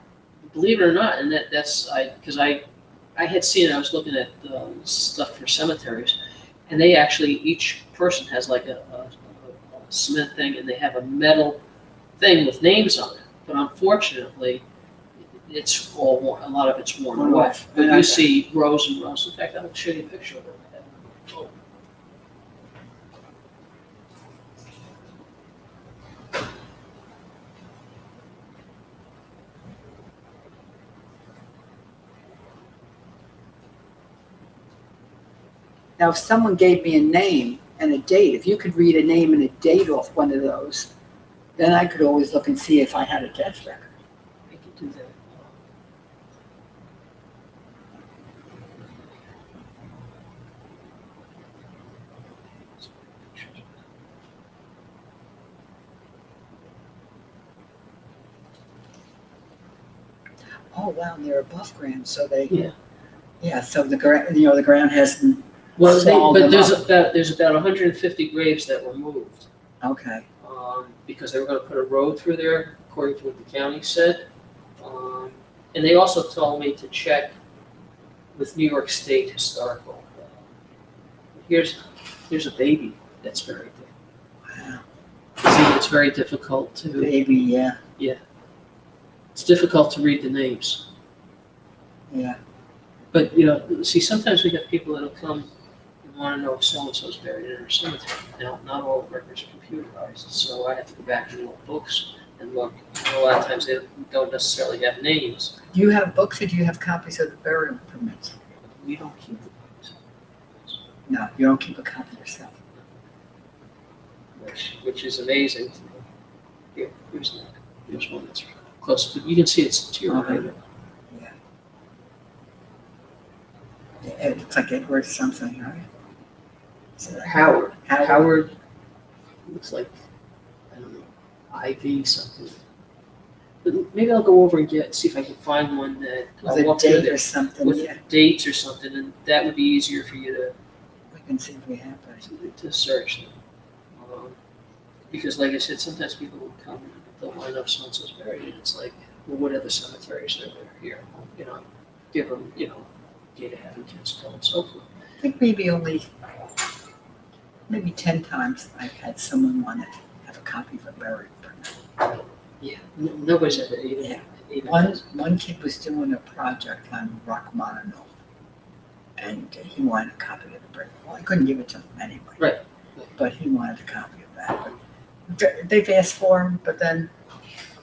Believe it or not, and because I had seen it, I was looking at stuff for cemeteries, and they actually, each person has like a cement thing, and they have a metal thing with names on it. But unfortunately, it's all worn, a lot of it's worn Worn away. off. But Okay. you see rows and rows. In fact, I'll show you a picture of it. Now, if someone gave me a name and a date, if you could read a name and a date off one of those, then I could always look and see if I had a death record. I can do that. Oh, wow, and they're above ground, so they. Yeah. Yeah, so the ground, the ground hasn't. Well, swallowed but them there's about 150 graves that were moved, Okay. because they were gonna put a road through there, according to what the county said. And they also told me to check with New York State Historical. Here's a baby that's buried there. Wow. See, it's very difficult to. Baby, yeah. It's difficult to read the names. Yeah. But, see, sometimes we got people that'll come and want to know if so-and-so's buried in our cemetery. Now, not all records are computerized, so I have to go back in the old books and look. A lot of times they don't necessarily have names. Do you have books or do you have copies of the burial permits? We don't keep the books. No, you don't keep a copy yourself. Which is amazing to me. Here's one that's close, but you can see it's to your right. Yeah. It looks like Edward something, right? Howard. Howard looks like, I don't know, IV something. But maybe I'll go over and see if I can find one that With I'll a walk through date there or something, with yeah. dates or something, and that would be easier for you to We can see if we have that. to search them. Because like I said, sometimes people will come and they'll line up so-and-so's buried, and it's like, well, what other cemeteries are there here? Give them, Gate of Heaven, Kensico, and so forth. I think maybe 10 times I've had someone want to have a copy of a burial permit. Yeah, nobody's ever even. One kid was doing a project on Rachmaninoff, and he wanted a copy of the burial. Well, I couldn't give it to him anyway. Right. But he wanted a copy of that. But they've asked for him, but then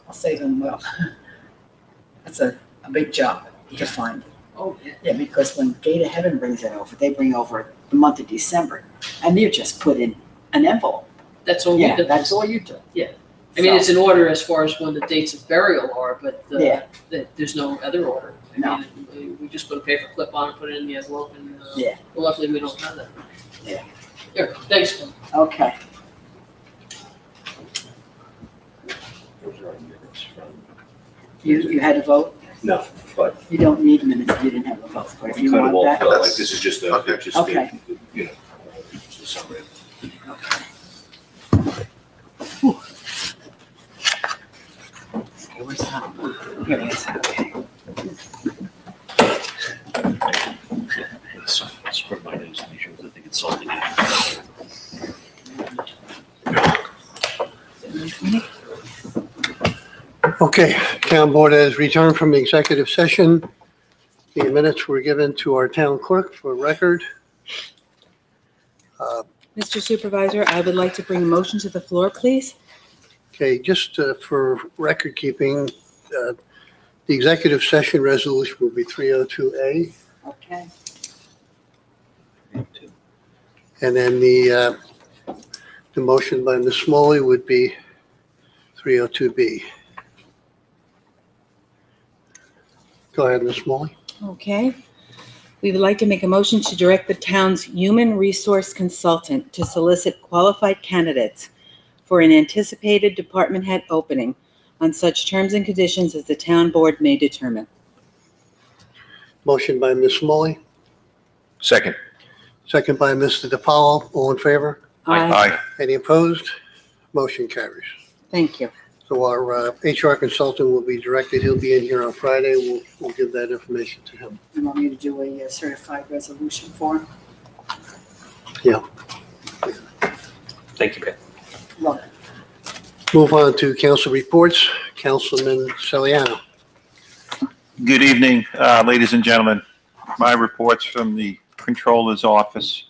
I'll say to them, well, that's a big job to find it. Oh, yeah. Yeah, because when Gate of Heaven brings it over, they bring over the month of December, and you just put in an envelope. That's all. Yeah, that's all you do. Yeah. I mean, it's an order as far as when the dates of burial are, but there's no other order. I mean, we just put a paper clip on it, put it in the envelope, and well, luckily we don't have that. Yeah. Here, thanks. Okay. You had a vote? No, but You don't need minutes if you didn't have a vote, but if we you kind of all want that. felt like this is just Okay. just the summary. Okay, where's that? Here it is, okay. Spread my nose to be sure that they get salty. Okay, town board has returned from the executive session. The minutes were given to our town clerk for record. Mr. Supervisor, I would like to bring a motion to the floor, please. Okay, just for record keeping, the executive session resolution will be 302A. Okay. And then the motion by Ms. Smalley would be 302B. Go ahead, Ms. Smalley. Okay. We would like to make a motion to direct the town's human resource consultant to solicit qualified candidates for an anticipated department head opening on such terms and conditions as the town board may determine. Motion by Ms. Smalley, Second. second by Mr. DiPaolo. All in favor? Aye. Any opposed? Motion carries. Thank you. So our HR consultant will be directed. He'll be in here on Friday. We'll give that information to him. You want me to do a certified resolution form? Yeah. Thank you, Pat. Look, Move on to council reports. Councilman Celiano. Good evening, ladies and gentlemen. My reports from the Controller's Office.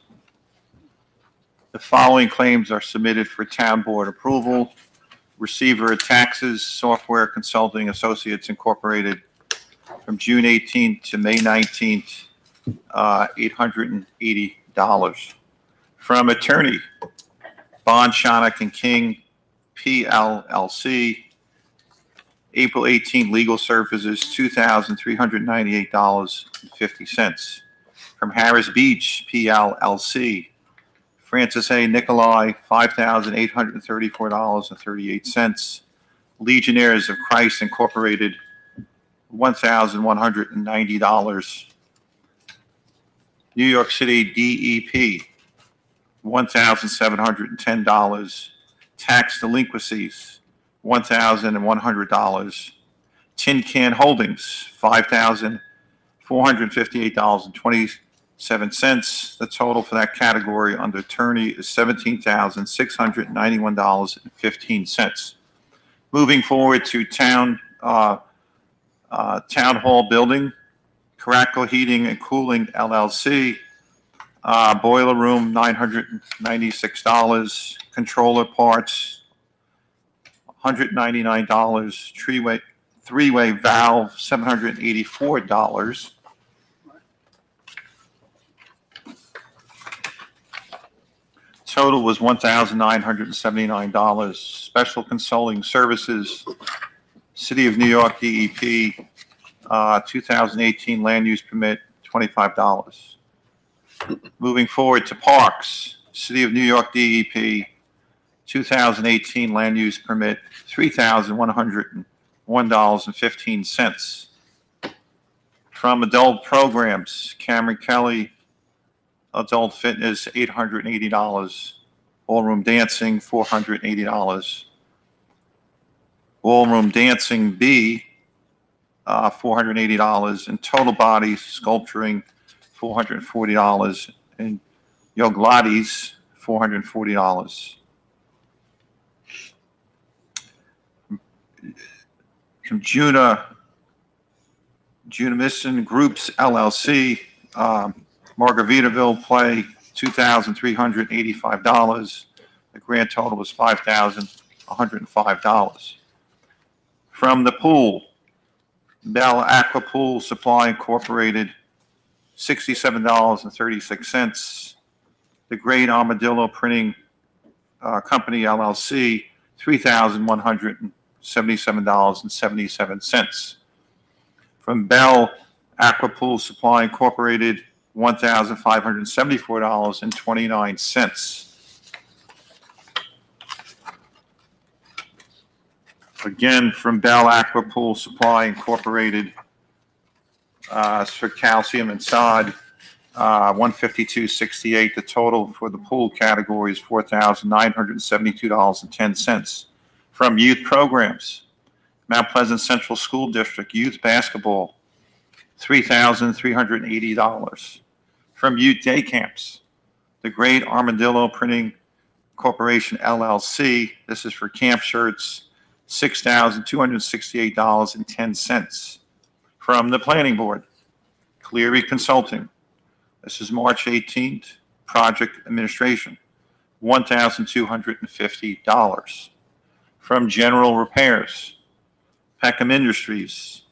The following claims are submitted for town board approval. Receiver of Taxes, Software Consulting Associates Incorporated, from June 18th to May 19th, $880. From attorney Bond, Shonick and King, PLLC, April 18 legal services, $2,398.50. From Harris Beach, PLLC, Francis A. Nicolai, $5,834.38. Legionnaires of Christ Incorporated, $1,190. New York City DEP, $1,710. Tax delinquencies, $1,100. Tin Can Holdings, $5,458.27. The total for that category under attorney is $17,691.15. Moving forward to Town Hall Building, Caracal Heating and Cooling LLC, boiler room $996, controller parts $199, three-way valve $784. Total was $1,979. Special consulting services, City of New York DEP, 2018 land use permit, $25. Moving forward to parks, City of New York DEP, 2018 land use permit, $3,101.15. From adult programs, Cameron Kelly, adult fitness, $880. Ballroom dancing, $480. Ballroom dancing B, $480. And total body sculpturing, $440. And Yoglates, $440. From Junimison Groups LLC, Margaritaville Play, $2,385. The grand total was $5,105. From the pool, Bell Aqua Pool Supply Incorporated, $67.36. The Great Armadillo Printing Company LLC, $3,177.77. From Bell Aqua Pool Supply Incorporated, $1,574.29. Again, from Bell Aqua Pool Supply Incorporated, for calcium and sod, $152.68. The total for the pool category is $4,972.10. From youth programs, Mount Pleasant Central School District Youth Basketball, $3,380. From youth day camps, the Great Armadillo Printing Corporation LLC, this is for camp shirts, $6,268.10. From the Planning Board, Cleary Consulting, this is March 18th, Project Administration, $1,250. From General Repairs, Peckham Industries,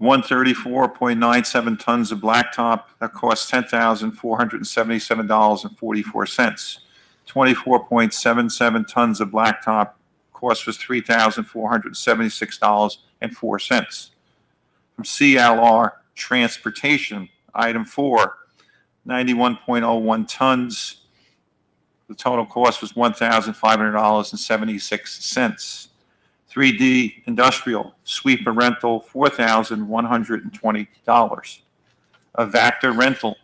134.97 tons of blacktop that costs $10,477.44. 24.77 tons of blacktop cost was $3,476.04. From CLR Transportation, item 4, 91.01 tons. The total cost was $1,500.76. 3D Industrial Sweeper Rental, $4,120. A Vactor Rental,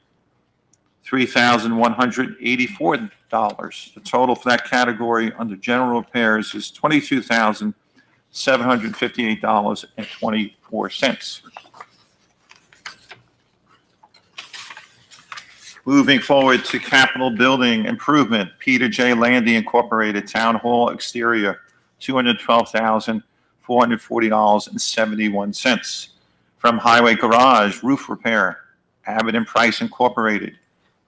$3,184. The total for that category under general repairs is $22,758.24. Moving forward to capital building improvement, Peter J. Landy Incorporated, Town Hall exterior, $212,440.71. From Highway Garage, roof repair, Abbott and Price Incorporated,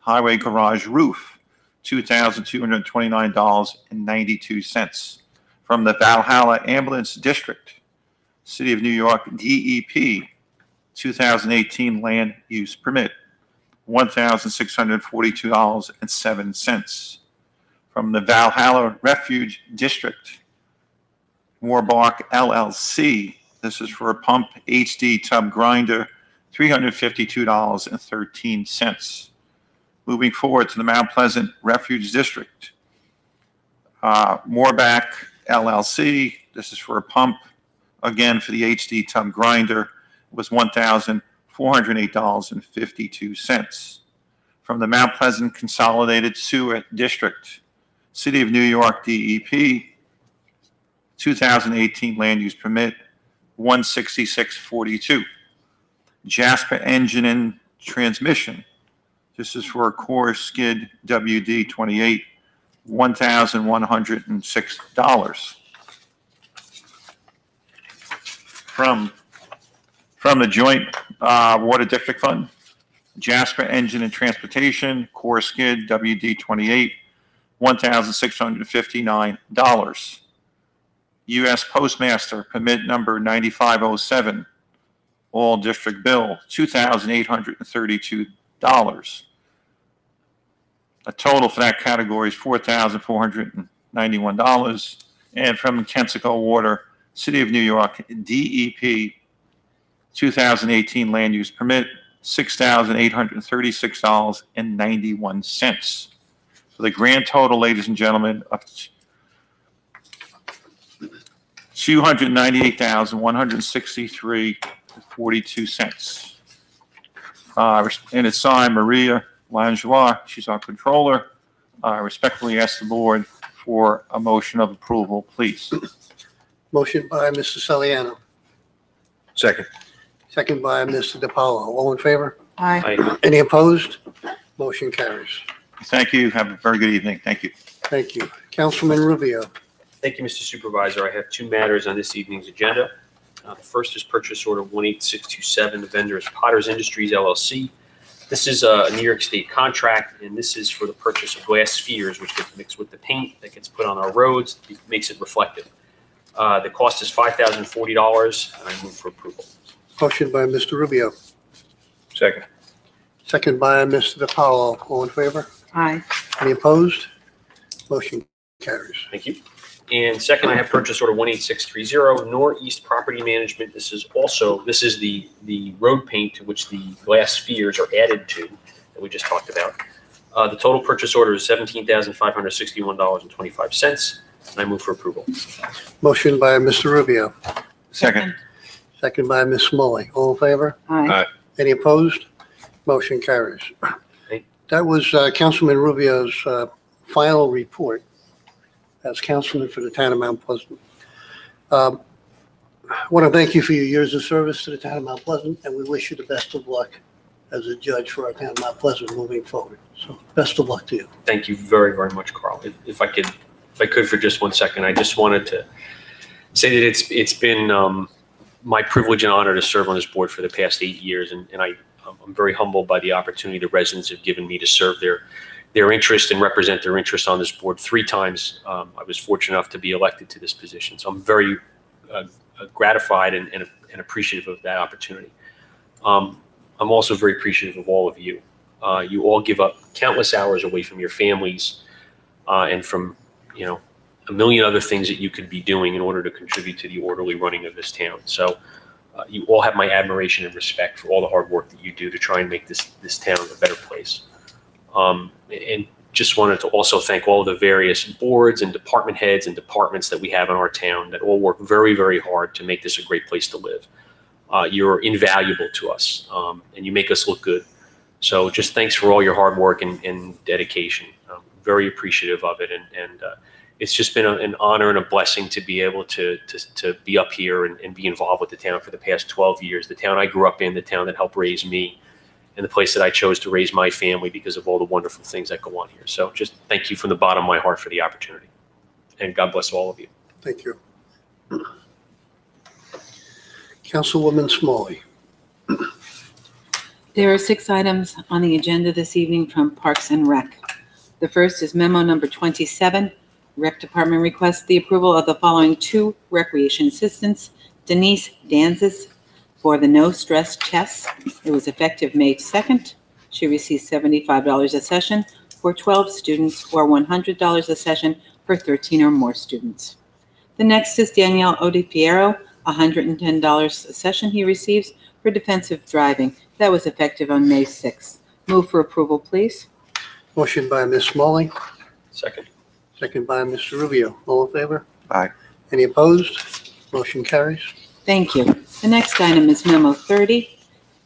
Highway Garage roof, $2,229.92. From the Valhalla Ambulance District, City of New York DEP, 2018 land use permit, $1,642.07. From the Valhalla Refuge District, Moorbark LLC, this is for a pump HD tub grinder, $352.13. Moving forward to the Mount Pleasant Refuge District, Mooreback LLC, this is for a pump, again for the HD tub grinder, was $1,408.52. From the Mount Pleasant Consolidated Sewer District, City of New York DEP, 2018 land use permit, $166.42. Jasper Engine and Transmission, this is for a core skid WD-28, $1,106. From the Joint Water District Fund, Jasper Engine and Transportation, core skid WD-28, $1,659. U.S. Postmaster permit number 9507, all district bill, $2,832. A total for that category is $4,491. And from Kensico Water, City of New York, DEP, 2018 land use permit, $6,836.91. So the grand total, ladies and gentlemen, of $298,163.42. And it's signed Maria Langlois. She's our controller. I respectfully ask the board for a motion of approval, please. Motion by Mr. Saliano, Second. second by Mr. DiPaolo. All in favor? Aye. Any opposed? Motion carries. Thank you. Have a very good evening. Thank you. Thank you. Councilman Rubio. Thank you, Mr. Supervisor. I have two matters on this evening's agenda. The first is purchase order 18627. The vendor is Potter's Industries LLC. This is a New York State contract, and this is for the purchase of glass spheres, which gets mixed with the paint that gets put on our roads. It makes it reflective. The cost is $5,040, and I move for approval. Motion by Mr. Rubio, Second. second by Mr. DiPaolo. All in favor? Aye. Any opposed? Motion carries. Thank you. And second, I have purchase order 18630, Northeast Property Management. This is the road paint to which the glass spheres are added to that we just talked about. The total purchase order is $17,561.25, and I move for approval. Motion by Mr. Rubio, Second. second by Ms. Smalley. All in favor? Aye. Any opposed? Motion carries. That was Councilman Rubio's final report as councilman for the town of Mount Pleasant. I want to thank you for your years of service to the town of Mount Pleasant, and we wish you the best of luck as a judge for our town of Mount Pleasant moving forward. So best of luck to you. Thank you very, very much, Carl. If I could for just 1 second, I just wanted to say that it's been my privilege and honor to serve on this board for the past 8 years, and I'm very humbled by the opportunity the residents have given me to serve their interest and represent their interest on this board 3 times. I was fortunate enough to be elected to this position, so I'm very gratified and appreciative of that opportunity. I'm also very appreciative of all of you. You all give up countless hours away from your families and from a million other things that you could be doing in order to contribute to the orderly running of this town. So you all have my admiration and respect for all the hard work that you do to try and make this town a better place. And just wanted to also thank all the various boards and department heads and departments that we have in our town that all work very, very hard to make this a great place to live. You're invaluable to us, and you make us look good. So just thanks for all your hard work and dedication. I'm very appreciative of it, and it's just been an honor and a blessing to be able to be up here and be involved with the town for the past 12 years. The town I grew up in, the town that helped raise me, and the place that I chose to raise my family because of all the wonderful things that go on here. So just thank you from the bottom of my heart for the opportunity. And God bless all of you. Thank you. Councilwoman Smalley. There are 6 items on the agenda this evening from Parks and Rec. The first is memo number 27. Rec Department requests the approval of the following 2 recreation assistants. Denise Danzis for the No Stress Chess. It was effective May 2nd. She receives $75 a session for 12 students or $100 a session for 13 or more students. The next is Danielle Odifiero, $110 a session he receives for defensive driving. That was effective on May 6th. Move for approval, please. Motion by Ms. Smalley, Second. second by Mr. Rubio. All in favor? Aye. Any opposed? Motion carries. Thank you. The next item is Memo 30.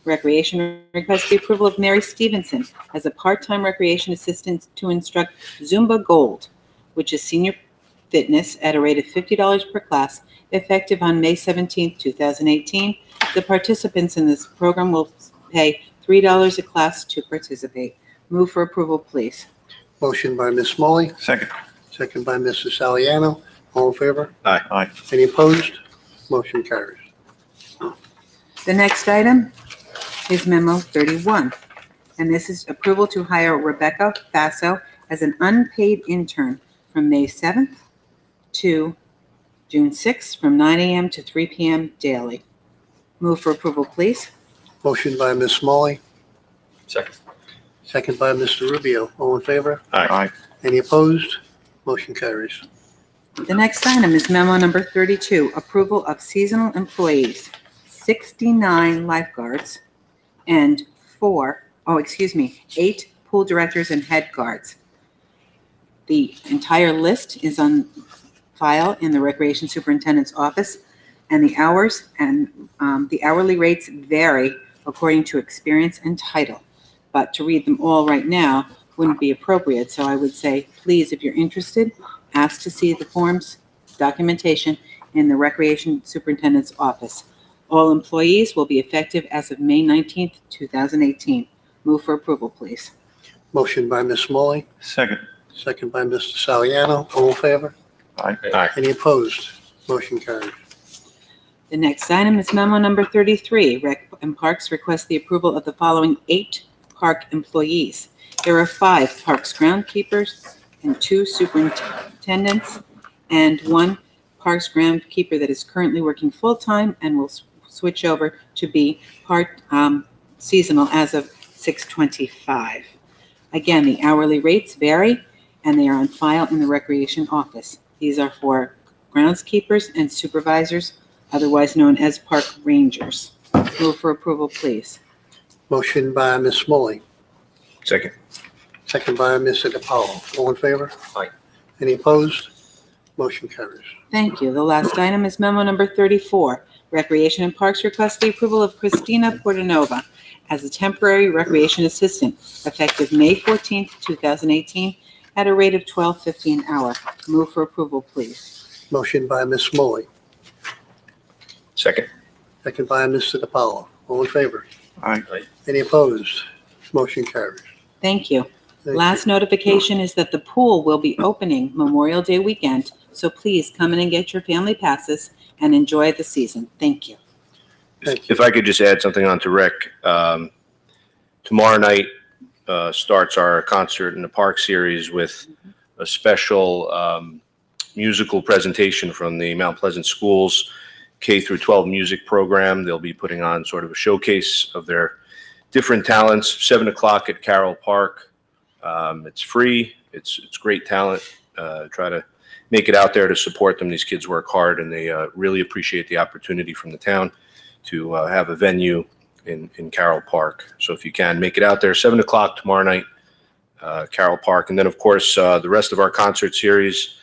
Recreation requests the approval of Mary Stevenson as a part-time recreation assistant to instruct Zumba Gold, which is senior fitness at a rate of $50 per class, effective on May 17, 2018. The participants in this program will pay $3 a class to participate. Move for approval, please. Motion by Ms. Smalley, Second. second by Mr. Saliano. All in favor? Aye. Any opposed? Motion carries. The next item is Memo 31, and this is approval to hire Rebecca Faso as an unpaid intern from May 7th to June 6th from 9 a.m. to 3 p.m. daily. Move for approval, please. Motion by Ms. Smalley, Second. second by Mr. Rubio. All in favor? Aye. Any opposed? Motion carries. The next item is memo number 32, approval of seasonal employees, 69 lifeguards, and 8 pool directors and head guards. The entire list is on file in the Recreation Superintendent's office, and the hours and the hourly rates vary according to experience and title. But to read them all right now wouldn't be appropriate, so I would say, please, if you're interested, ask to see the forms, documentation in the Recreation Superintendent's office. All employees will be effective as of May 19th, 2018. Move for approval, please. Motion by Ms. Smalley, Second. second by Mr. Saliano. All in favor? Aye. Any opposed? Motion carries. The next item is memo number 33. Rec and Parks request the approval of the following 8 park employees. There are 5 Parks groundskeepers and 2 superintendents and 1 Parks groundskeeper that is currently working full-time and will switch over to be part seasonal as of 6/25. Again, the hourly rates vary and they are on file in the Recreation office. These are for groundskeepers and supervisors, otherwise known as park rangers. Move for approval, please. Motion by Ms. Smalley, Second. second by Mr. DiPaolo. All in favor? Aye. Any opposed? Motion carries. Thank you. The last item is memo number 34. Recreation and Parks requests the approval of Christina Portanova as a temporary recreation assistant effective May 14th, 2018 at a rate of $12.50 an hour. Move for approval, please. Motion by Ms. Smalley, Second. second by Mr. DiPaolo. All in favor? Aye. Any opposed? Motion carries. Thank you. Thank Last notification is that the pool will be opening Memorial Day weekend, so please come in and get your family passes and enjoy the season. Thank you. Thank you. If I could just add something on to Rick. Tomorrow night starts our Concert in the Park series with a special musical presentation from the Mount Pleasant Schools K through 12 music program. They'll be putting on sort of a showcase of their different talents, 7 o'clock at Carroll Park. It's free. It's great talent. Try to make it out there to support them. These kids work hard, and they really appreciate the opportunity from the town to have a venue in Carroll Park. So if you can, make it out there, 7 o'clock tomorrow night, Carroll Park. And then, of course, the rest of our concert series,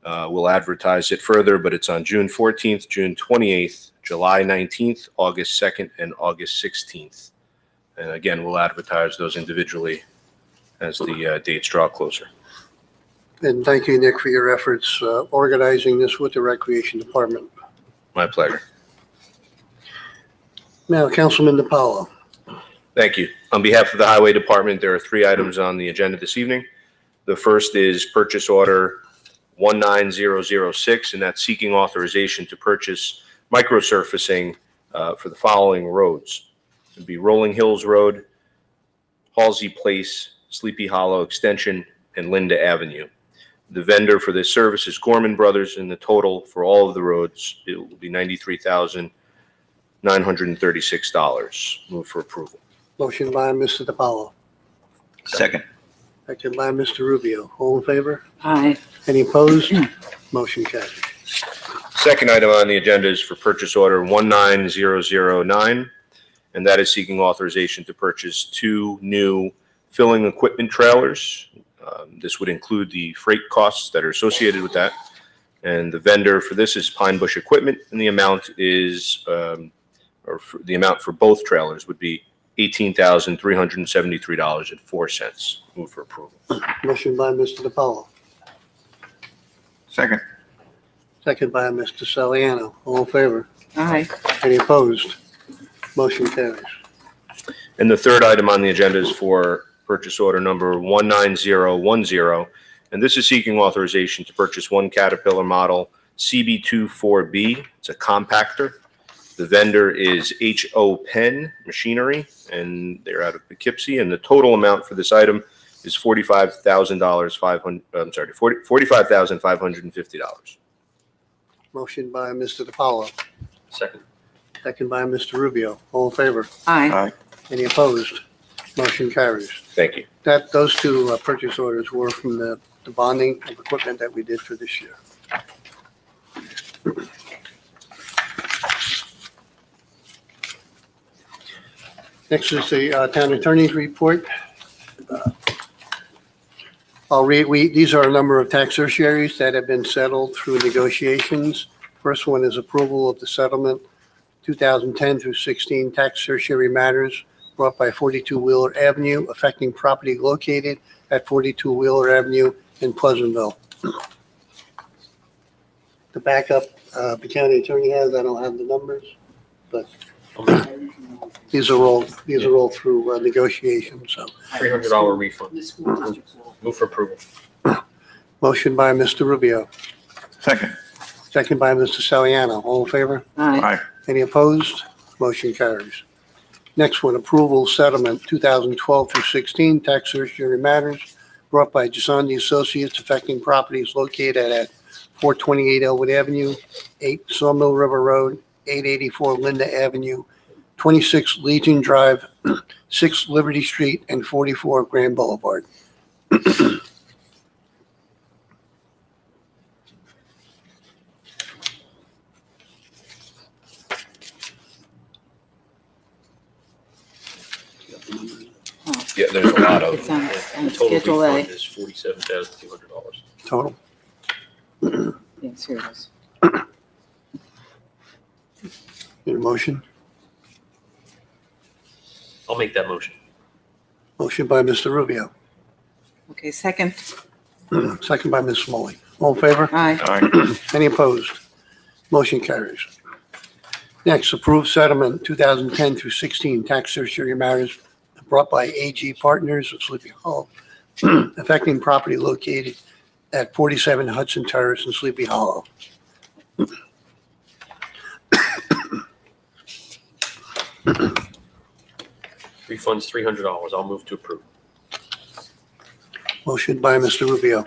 we'll advertise it further, but it's on June 14th, June 28th, July 19th, August 2nd, and August 16th. And again, we'll advertise those individually as the dates draw closer. And thank you, Nick, for your efforts organizing this with the Recreation Department. My pleasure. Now, Councilman DiPaolo. Thank you. On behalf of the Highway Department, there are 3 items on the agenda this evening. The first is purchase order 19006, and that's seeking authorization to purchase microsurfacing for the following roads. It'd be Rolling Hills Road, Halsey Place, Sleepy Hollow Extension, and Linda Avenue. The vendor for this service is Gorman Brothers, and the total for all of the roads, it will be $93,936. Move for approval. Motion by Mr. DiPaolo, Second. Second by Mr. Rubio. All in favor? Aye. Any opposed? Motion carries. Second item on the agenda is for purchase order 19009, and that is seeking authorization to purchase 2 new filling equipment trailers. This would include the freight costs that are associated with that. And the vendor for this is Pine Bush Equipment, and the amount is, the amount for both trailers would be $18,373.04. Move for approval. Motion by Mr. DiPaolo. Second. Second by Mr. Saliano. All in favor? Aye. Any opposed? Motion carries. And the third item on the agenda is for purchase order number 19010, and this is seeking authorization to purchase 1 Caterpillar model CB24B. It's a compactor. The vendor is H.O. Penn Machinery, and they're out of Poughkeepsie, and the total amount for this item is $45,550. Motion by Mr. DiPaolo. Second. Second by Mr. Rubio. All in favor? Aye. Any opposed? Motion carries. Thank you. Those 2 purchase orders were from the bonding of equipment that we did for this year. Next is the town attorney's report. I'll read, these are a number of tax certiorieries that have been settled through negotiations. First one is approval of the settlement 2010 through 16 tax certiorari matters brought by 42 Wheeler Avenue affecting property located at 42 Wheeler Avenue in Pleasantville. The backup the county attorney has, I don't have the numbers, but these are all through negotiations. So $300 refund. Move for approval. motion by Mr. Rubio, Second. second by Mr. Saliano. All in favor? Aye. Any opposed? Motion carries. Next one, approval settlement 2012 through 16 tax certiorari matters brought by Gisandi Associates affecting properties located at 428 Elwood Avenue, 8 Sawmill River Road, 884 Linda Avenue, 26 Legion Drive, 6 Liberty Street, and 44 Grand Boulevard. Yeah, there's a lot of. It's on The total Schedule A. refund is $47,200. Total. Yes, here it is. Need a motion? I'll make that motion. Motion by Mr. Rubio, Okay, second. second by Ms. Smalley. All in favor? Aye. Aye. Any opposed? Motion carries. Next, approved settlement 2010 through 16 tax certiorari matters brought by AG Partners of Sleepy Hollow affecting property located at 47 Hudson Terrace in Sleepy Hollow. Refund's $300. I'll move to approve. Motion by Mr. Rubio,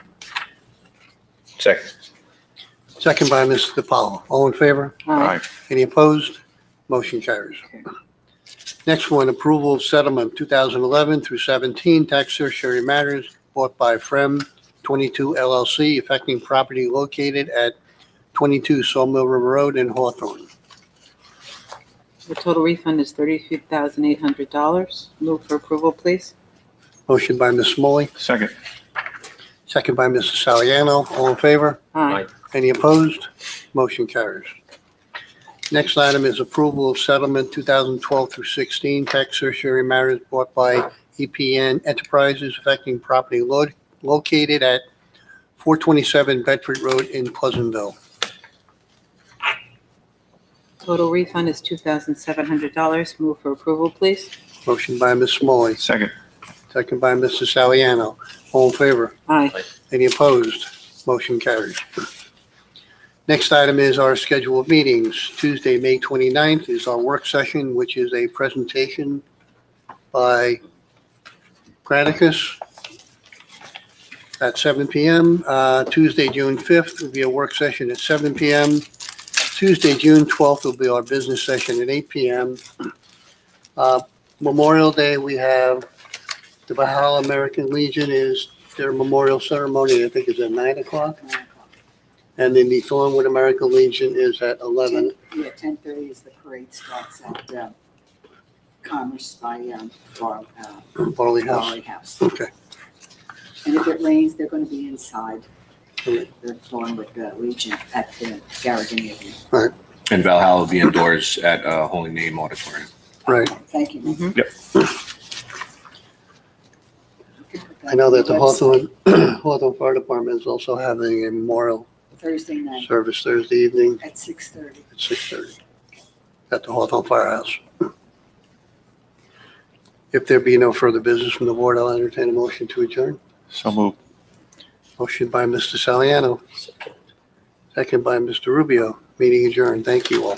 Second. second by Mr. DiPaolo. All in favor? Aye. Any opposed? Motion carries. Next one, approval of settlement 2011 through 17 tax certiorari matters brought by FREM 22 LLC affecting property located at 22 Sawmill River Road in Hawthorne. The total refund is $33,800. Move for approval, please. Motion by Ms. Smalley, Second. second by Mr. Saliano. All in favor? Aye. Any opposed? Motion carries. Next item is approval of settlement 2012 through 16 tax certiorari matters brought by EPN Enterprises affecting property located at 427 Bedford Road in Pleasantville. Total refund is $2,700. Move for approval, please. Motion by Ms. Smalley, Second. second by Mr. Saliano. All in favor? Aye. Any opposed? Motion carries. Next item is our schedule of meetings. Tuesday, May 29th is our work session, which is a presentation by Granicus at 7 p.m. Tuesday, June 5th will be a work session at 7 p.m. Tuesday, June 12th will be our business session at 8 p.m. Memorial Day, we have The Valhalla American Legion is their memorial ceremony, I think is at 9 o'clock. And then the Thornwood American Legion is at 11. Yeah, 10:30 is the parade starts at Commerce by Barley House. Barley House. Okay. And if it rains, they're going to be inside. Okay. They're going with the Legion at the Garrigan Avenue. And Valhalla will be indoors at Holy Name Auditorium. Right. Thank you. I know that the Hawthorne Fire Department is also having a memorial Thursday night service Thursday evening at 6:30. at 6:30 at the Hawthorne Firehouse. If there be no further business from the board, I'll entertain a motion to adjourn. So moved. Motion by Mr. Saliano. Second by Mr. Rubio. Meeting adjourned. Thank you all.